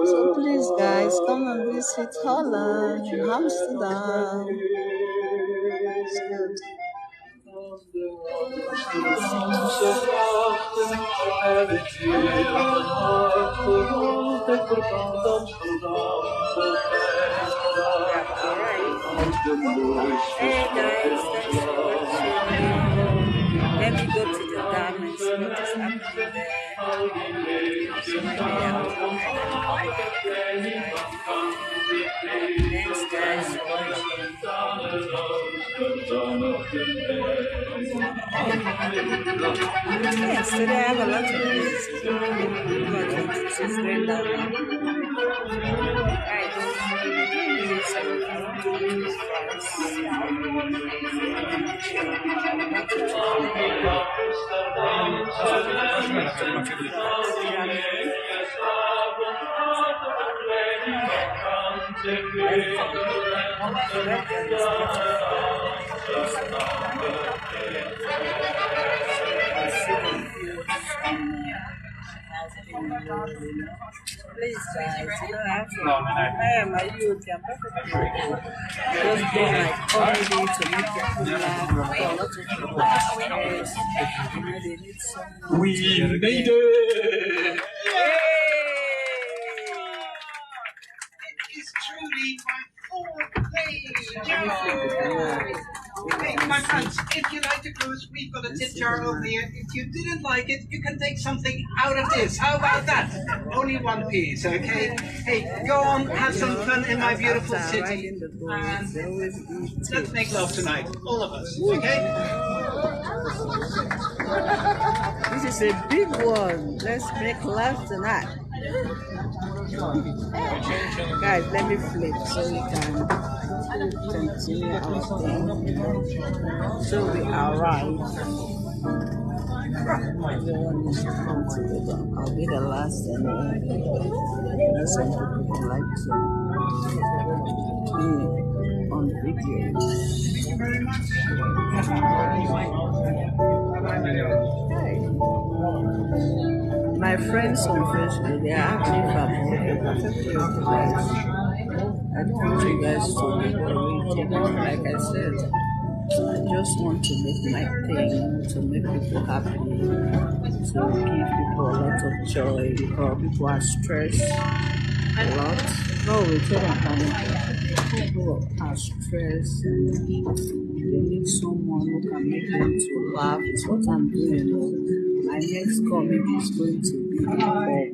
So please, guys, come and visit Holland, Amsterdam. It's good. Amsterdamse grachten heb ik heel mijn hart vervolgd. Ik verwend Amsterdam tot mijn gedachten. Als de mooiste Hey stad in guys, ons thanks for land. watching. Let me go to the dam and see what is happening there. So maybe I will come back. Thanks guys for watching. Yes, today I have a lot of news. She's going down now. Guys, this is Please, guys, you don't have to. I am a youth, I'm perfectly okay. Just do like comedy to make people laugh. A lot of people are stressed. You know, they need someone. We made it! It is truly my fourth day. Hey, my friends, if you like the cruise, we've got a tip jar over here. If you didn't like it, you can take something out of this. How about that? Only one piece, okay? Hey, go on, have some fun in my beautiful city. And let's make love tonight, all of us, okay? This is a big one. Let's make love tonight. Guys, let me flip so we can continue our thing. So we arrive. Everyone is come together. I'll be the last and some people like to be on video. My friends on Facebook, they are actually from I don't want you guys to be worried. Like I said, I just want to make my thing, to make people happy, to give people a lot of joy, because people are stressed a lot. No, we can't panic. People are stressed and they need someone who can make them to laugh. It's what I'm doing. My next comedy is going to be a bomb.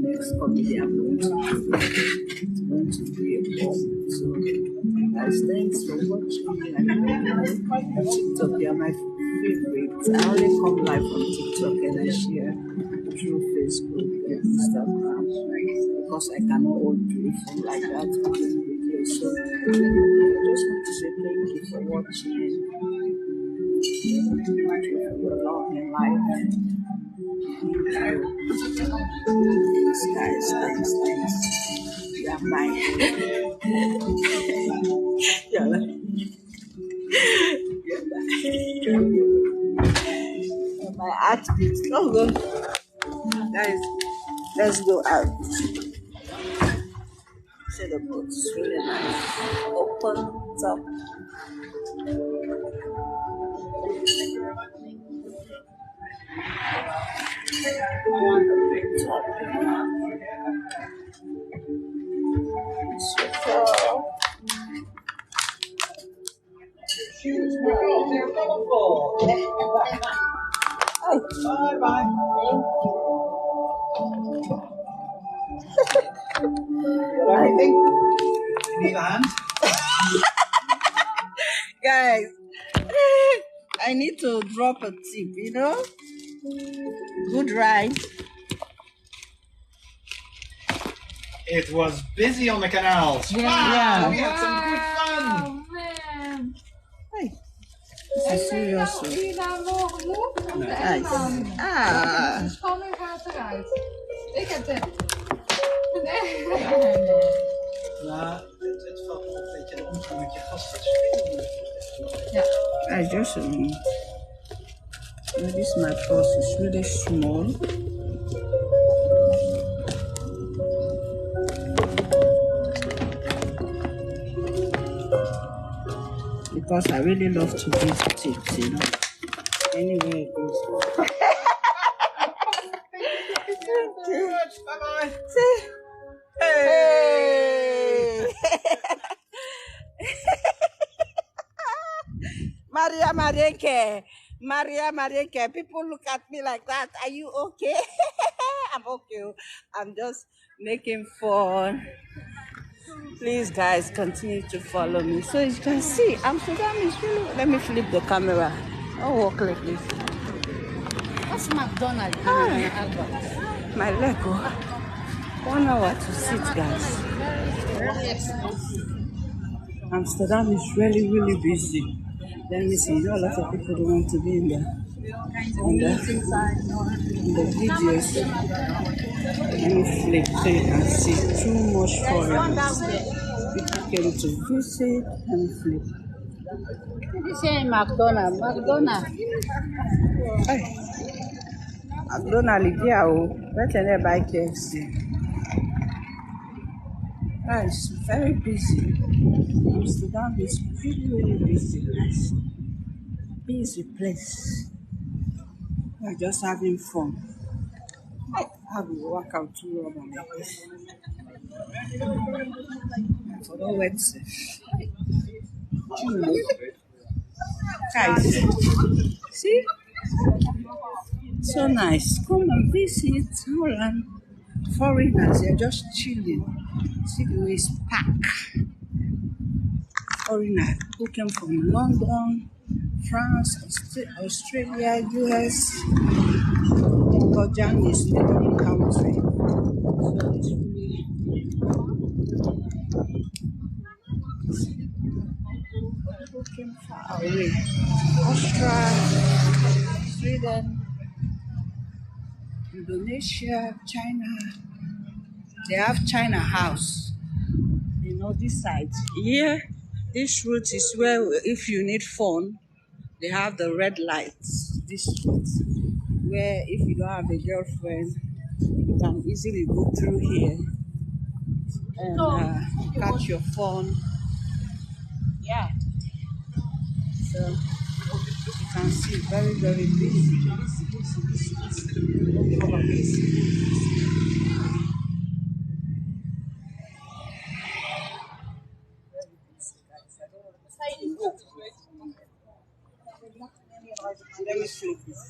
Next comedy I'm going to do is going to be a bomb. So, guys, thanks for watching. TikTok, you're my favorite. I only come live on TikTok and I share through Facebook and Instagram because I cannot hold telephone like that doing videos. So, I just want to say thank you for watching. Your love in life. Thank you. Guys, you are my, you're my heartbeat. Go, guys. Let's go out. See the boats, really nice. Open top. They're colorful. Bye bye. Everything. You need a hand? Guys, I need to drop a tip, you know? Good ride. It was busy on the canals. Yeah. Wow, we had some good fun. Man. Hey, this is serious. Nice. Ah. Schoon en gaat eruit. Ik heb het. Nee. Ja, het valt me op dat je de omgang met je gasten Ja. I just this my purse is really small. Because I really love to visit it, you know. Anywhere it goes. Bye-bye. Hey! Maria Marenke, people look at me like that. Are you okay? I'm okay. I'm just making fun. Please, guys, continue to follow me. So as you can see, Amsterdam is really... Let me flip the camera. I'll walk like this. What's McDonald's? My leg. 1 hour to sit, guys. Amsterdam is really, really busy. Let me see. A lot of people don't want to be in the videos. Let me flip so you can see too much foreigners. People came to visit and flip. This is McDonald's. Hey. McDonald's here, let's buy KFC. It's very busy. Amsterdam is really, really busy. Nice. Busy place. We're just having fun. I will walk out to rubber like this. For the wet safe. Guys, see? So nice. Come and visit Holland. Foreigners, they're just chilling. See the way it's packed. Foreigners who came from London, France, Australia, US. Abidjan is neighboring country. So it's really who came far away. Austria, Sweden, Indonesia, China. They have China House. You know this side. Here, this route is where if you need phone, they have the red lights. This route, where if you don't have a girlfriend, you can easily go through here and catch your phone. Yeah. So you can see very, very busy. Let me flip this.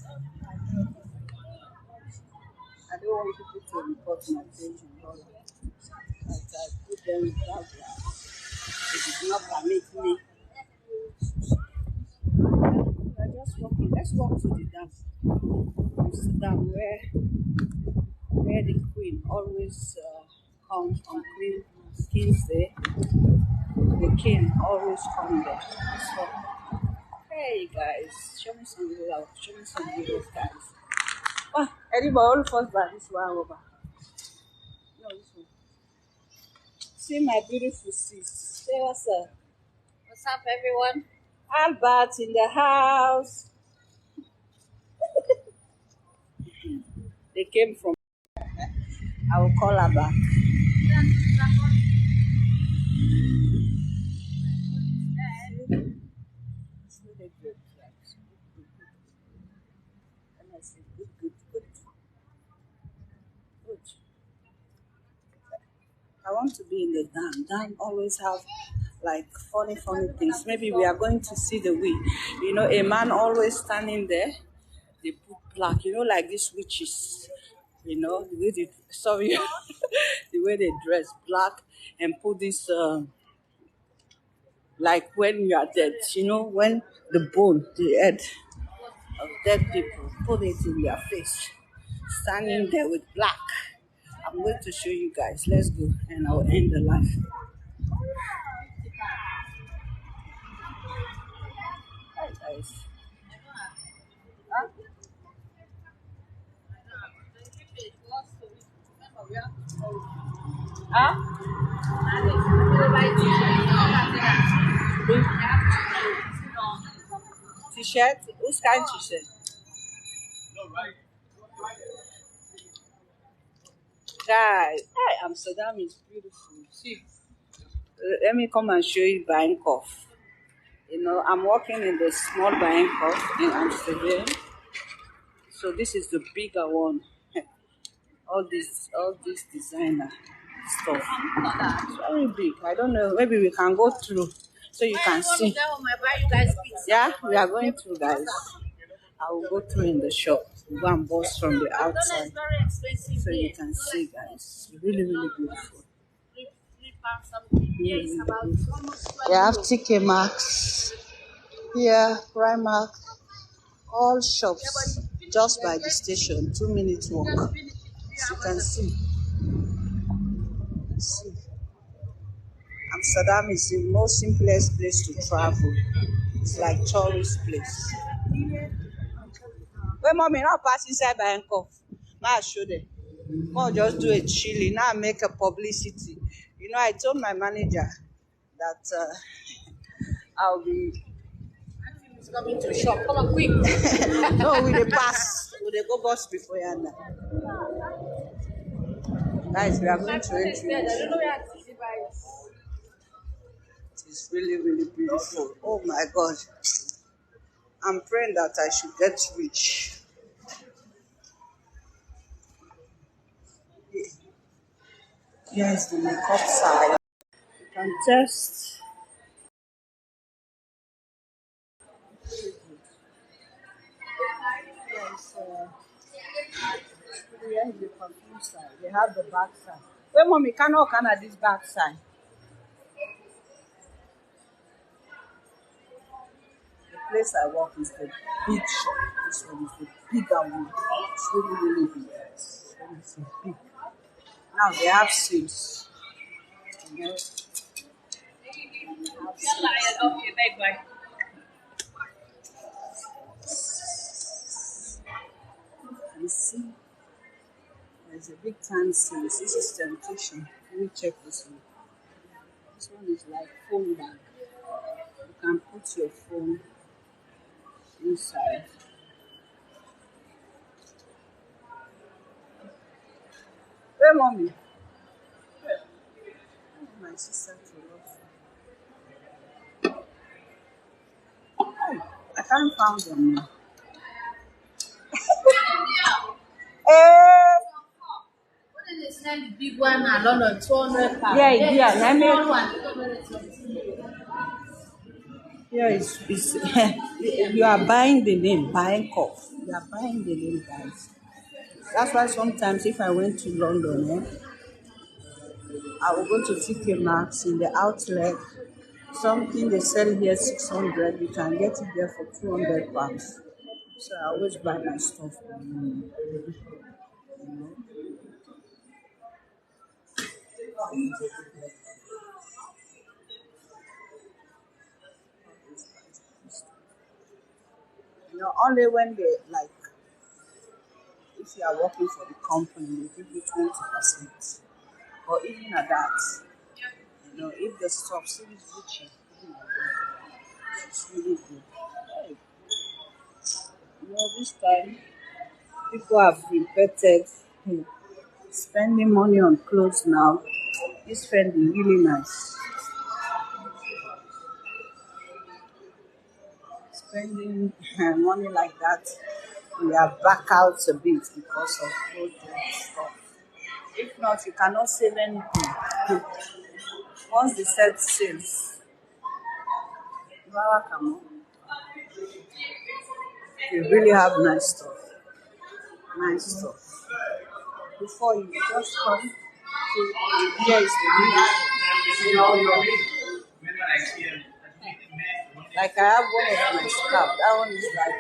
I don't want people to report my page and all that. But I put them in that glass. It did not permit me. We're just walking. Let's walk to the dam. Amsterdam, where the Queen always comes on Queen King's Day. The King always comes there. Let's walk. Hey guys, show me some love. Show me some videos, guys. Oh, anybody all first by this one over. See my beautiful sis. Say what's up. What's up, everyone? Albert in the house. They came from. I will call her back. And I said, good. I want to be in the dam. Dam always have like funny things. Maybe we are going to see the witch. You know, a man always standing there. They put black, you know, like these witches. You know, the way they sorry, the way they dress black and put this like when you are dead. You know, when the bone, the head of dead people, put it in their face, standing there with black. I'm going to show you guys. Let's go, and I'll end the live. Hi guys. Huh? Huh? T-shirt? Whose kind t-shirt? Guys, hi, Amsterdam is beautiful. See, let me come and show you Bangkok. You know, I'm working in the small Bangkok in Amsterdam. So this is the bigger one. all this designer stuff. It's very big. I don't know. Maybe we can go through so you can see. Yeah, we are going through, guys. I will go through in the shop. We'll go and boss from the outside so you can see, guys. Really beautiful. Really beautiful. They have TK Maxx. Here, Primark. All shops just by the station. 2 minutes walk. As you can see. Amsterdam is the most simplest place to travel. It's like tourist place. Wait, mommy, not pass inside Bangkok. Now I show them. More just do a chilling. Now I make a publicity. You know, I told my manager that I'll be Coming to shop. Come on, quick. no, with the pass. With the go bus before you. Guys, we are going to introduce. It's really beautiful. Oh my God. I'm praying that I should get rich. Here's the makeup side. You can test. Here's the perfume side. They have the back side. Wait, mommy, can at this back side? The place I work is the big shop. This one is the bigger one. It's really big. It's big. Now they have sales. You know? You see, there's a big time sales. This is temptation. Let me check this one. This one is like phone bag. You can put your phone inside. Hey, mommy. My sister to love. I can't find them now. The big one, I don't know, 200 pounds. Yeah. Let me. You are buying the name, Bangkok. You are buying the name, guys. That's why sometimes if I went to London, I will go to TK Maxx in the outlet. Something they sell here 600, you can get it there for 200 pounds. So I always buy my stuff. You know, only when they like, if you are working for the company, they give you 20%. But even at that, if the stuff still is Gucci, it's really good. Hey, this time people have repeated spending money on clothes now. This trending really nice. Spending money like that, we are back out a bit because of clothes and stuff. If not, you cannot save anything. Once the set sales, you really have nice stuff. Nice stuff. Before you just come to here is the like I have one of my scalp. That one is like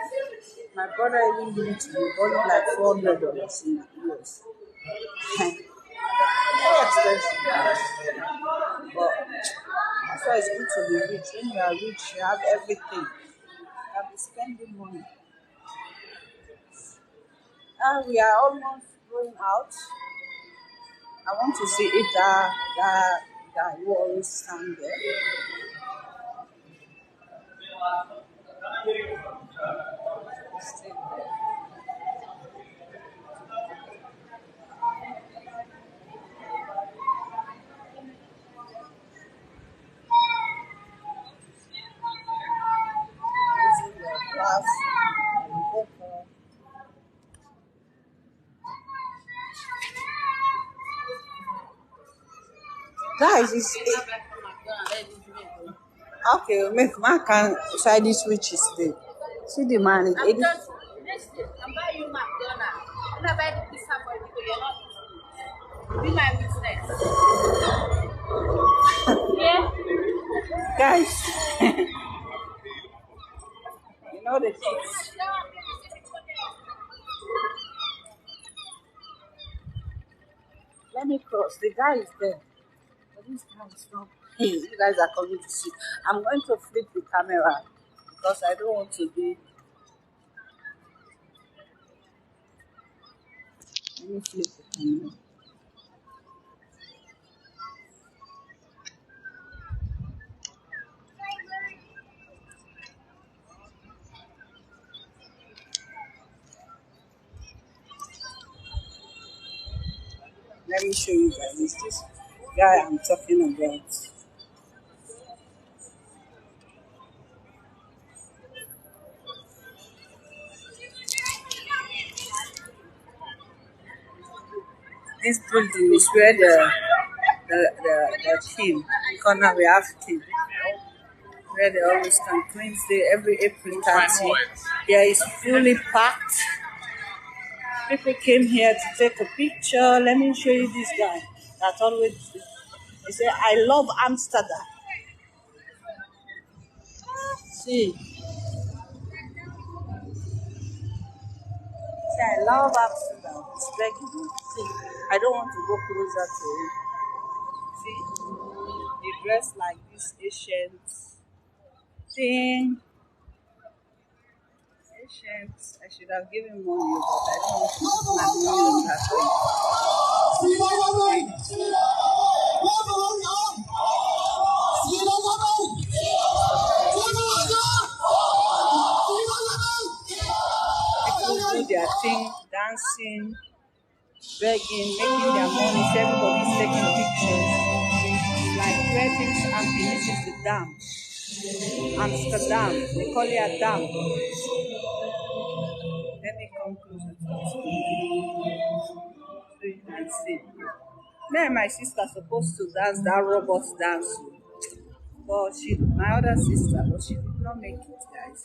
my brother even gave it to me, only like $400 in the US. Very expensive. But that's why it's good to be rich. When you are rich, you have everything. You have to spending money. And we are almost going out. I want to see if that wall is stand there. Stay there. Using your glass and paper. Guys, it's okay. Make man can try this which is there. See the man. I'm buying you McDonald's. I'm not buying the pizza for you because you're not eating. Be my witness. Yeah. Guys, the kids. Let me cross. The guy is there. But this guy is not. Hey, you guys are coming to see. I'm going to flip the camera because I don't want to be. Let me flip the camera. Let me show you guys. It's this guy I'm talking about. This building is where the team, corner we have team, where they always come Wednesday every April 30. Here is fully packed. People came here to take a picture. Let me show you this guy that always he said, I love Amsterdam. See, say I love Amsterdam. It's begging me. See, I don't want to go closer to him. See, they dress like this ancient thing. Ancient. I should have given money, but I don't want to put my money on that People do their thing, dancing, begging, making their money. Everybody's taking pictures. Like where things happen, this is the dam. Amsterdam. They call it a dam. Let me come closer to this so you can see. Me and my sister supposed to dance that robot dance. But my other sister, but she did not make it, guys.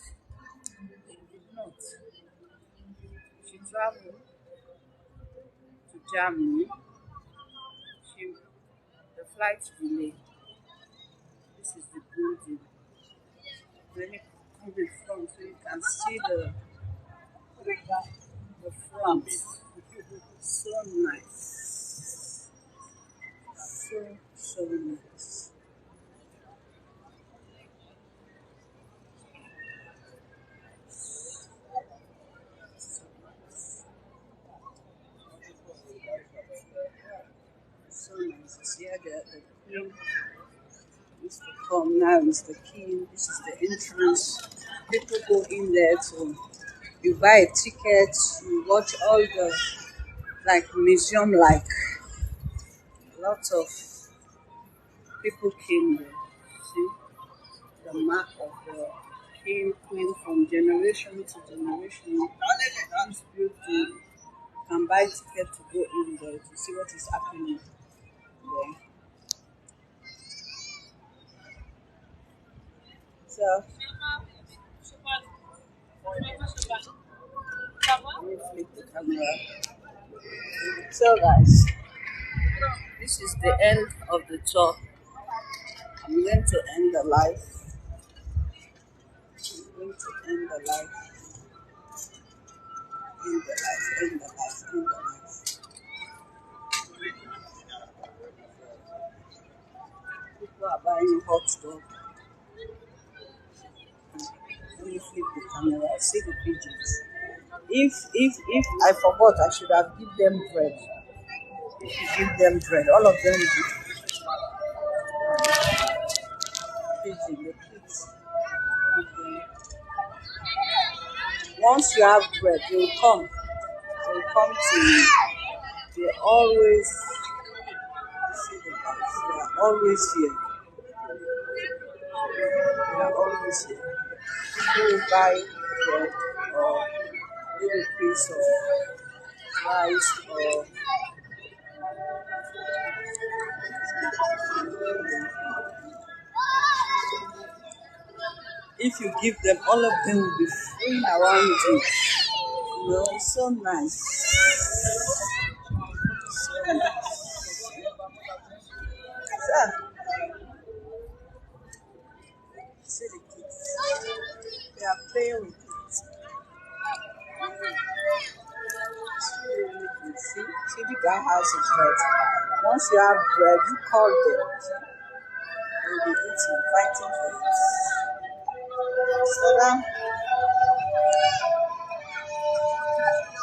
She did not. She traveled to Germany. The flight delay. This is the building. Let me come in front so you can see the front. So nice. So nice. So nice. See how the queen used to come. Now is the king. This is the entrance. People go in there to you buy a ticket, you watch all the like museum like lots of people came there. See the mark of the king, queen from generation to generation. It's beautiful. You can buy ticket to go in there to see what is happening there. So let me flip the camera. So guys, this is the end of the tour. I'm going to end the live. I'm going to end the live. End the life, end the life, end the life. People are buying hot dog. Let me flip the camera. See the pigeons. If I forgot, I should have given them bread. If you give them bread, all of them will be pigeon. The kids give them. Once you have bread, they will come. They will come to you. They always see the guys. They are always here. They are always here. People will buy bread or little piece of rice or if you give them, all of them will be flying around you. You know, it's so nice. So nice. So, see the kids. They are playing with it. See the guy has a bread. Once you have bread, you call them. They'll be eating, fighting for it. So now,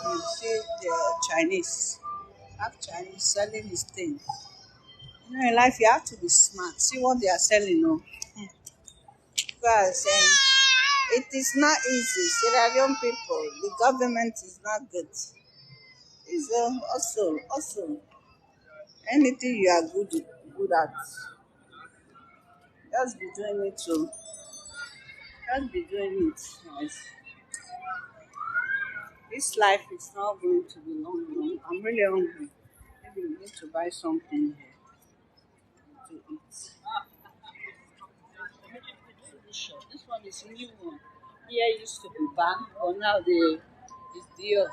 you see the Chinese. Have Chinese selling his thing. You know, in life, you have to be smart. See what they are selling, no? People are saying, it is not easy. Sierra Leone people, the government is not good. It's also anything you are good at. Just be doing it too. Just be doing it. Yes. This life is not going to be long. I'm really hungry. Maybe we need to buy something here to eat. This one is a new one. Here used to be bank, but now it's deal.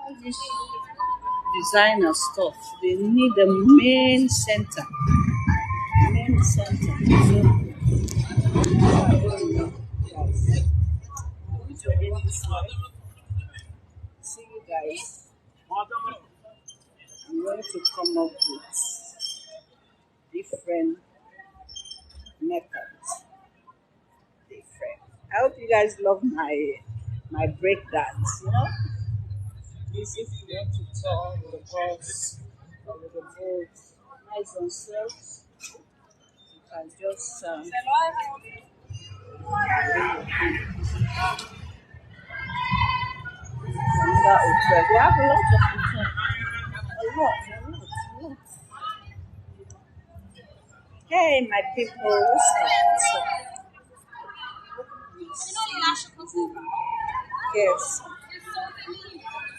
All this designer stuff, they need the main center. Main center. So, I don't know. Guys. I'm going to end this live. See you guys. I'm going to come up with different methods. I hope you guys love my breakdance, you know? Please, if you want to tour with the bus or with the boat, nice on surf, you can just another hotel. We have a lot of hotels. A lot. Hey, my people, what's up? Yes.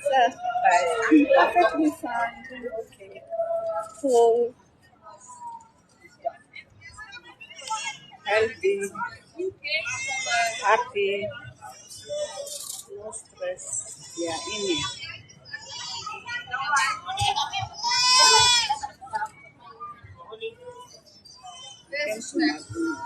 So, I'm perfectly fine, doing okay. Full, healthy, happy, no stress. Yeah, in here. Thanks to my goodness.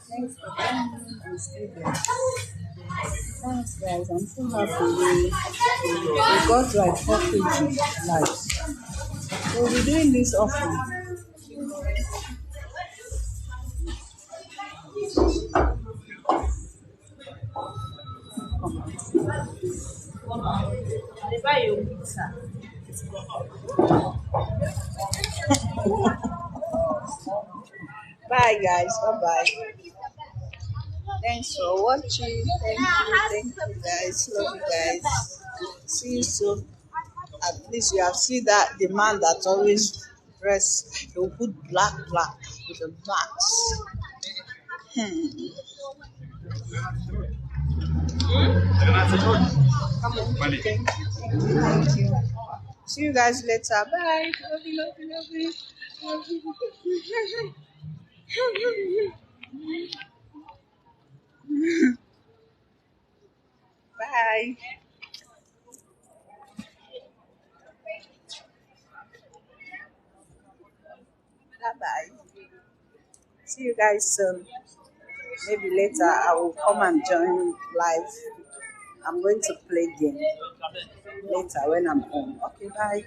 Thanks for coming and stay there. Thanks, guys. Guys, I'm so happy. We got like 4 kg live. We'll be doing this often. Bye guys. Bye bye. Thanks for watching. Thank you guys. Love you guys. See you soon. At least you have seen that the man that always dress, he'll put black with the blacks. Thank you. See you guys later. Bye. Love you, love you, love you. Love you. Bye. Bye. See you guys soon. Maybe later I will come and join live. I'm going to play game later when I'm home. Okay, bye.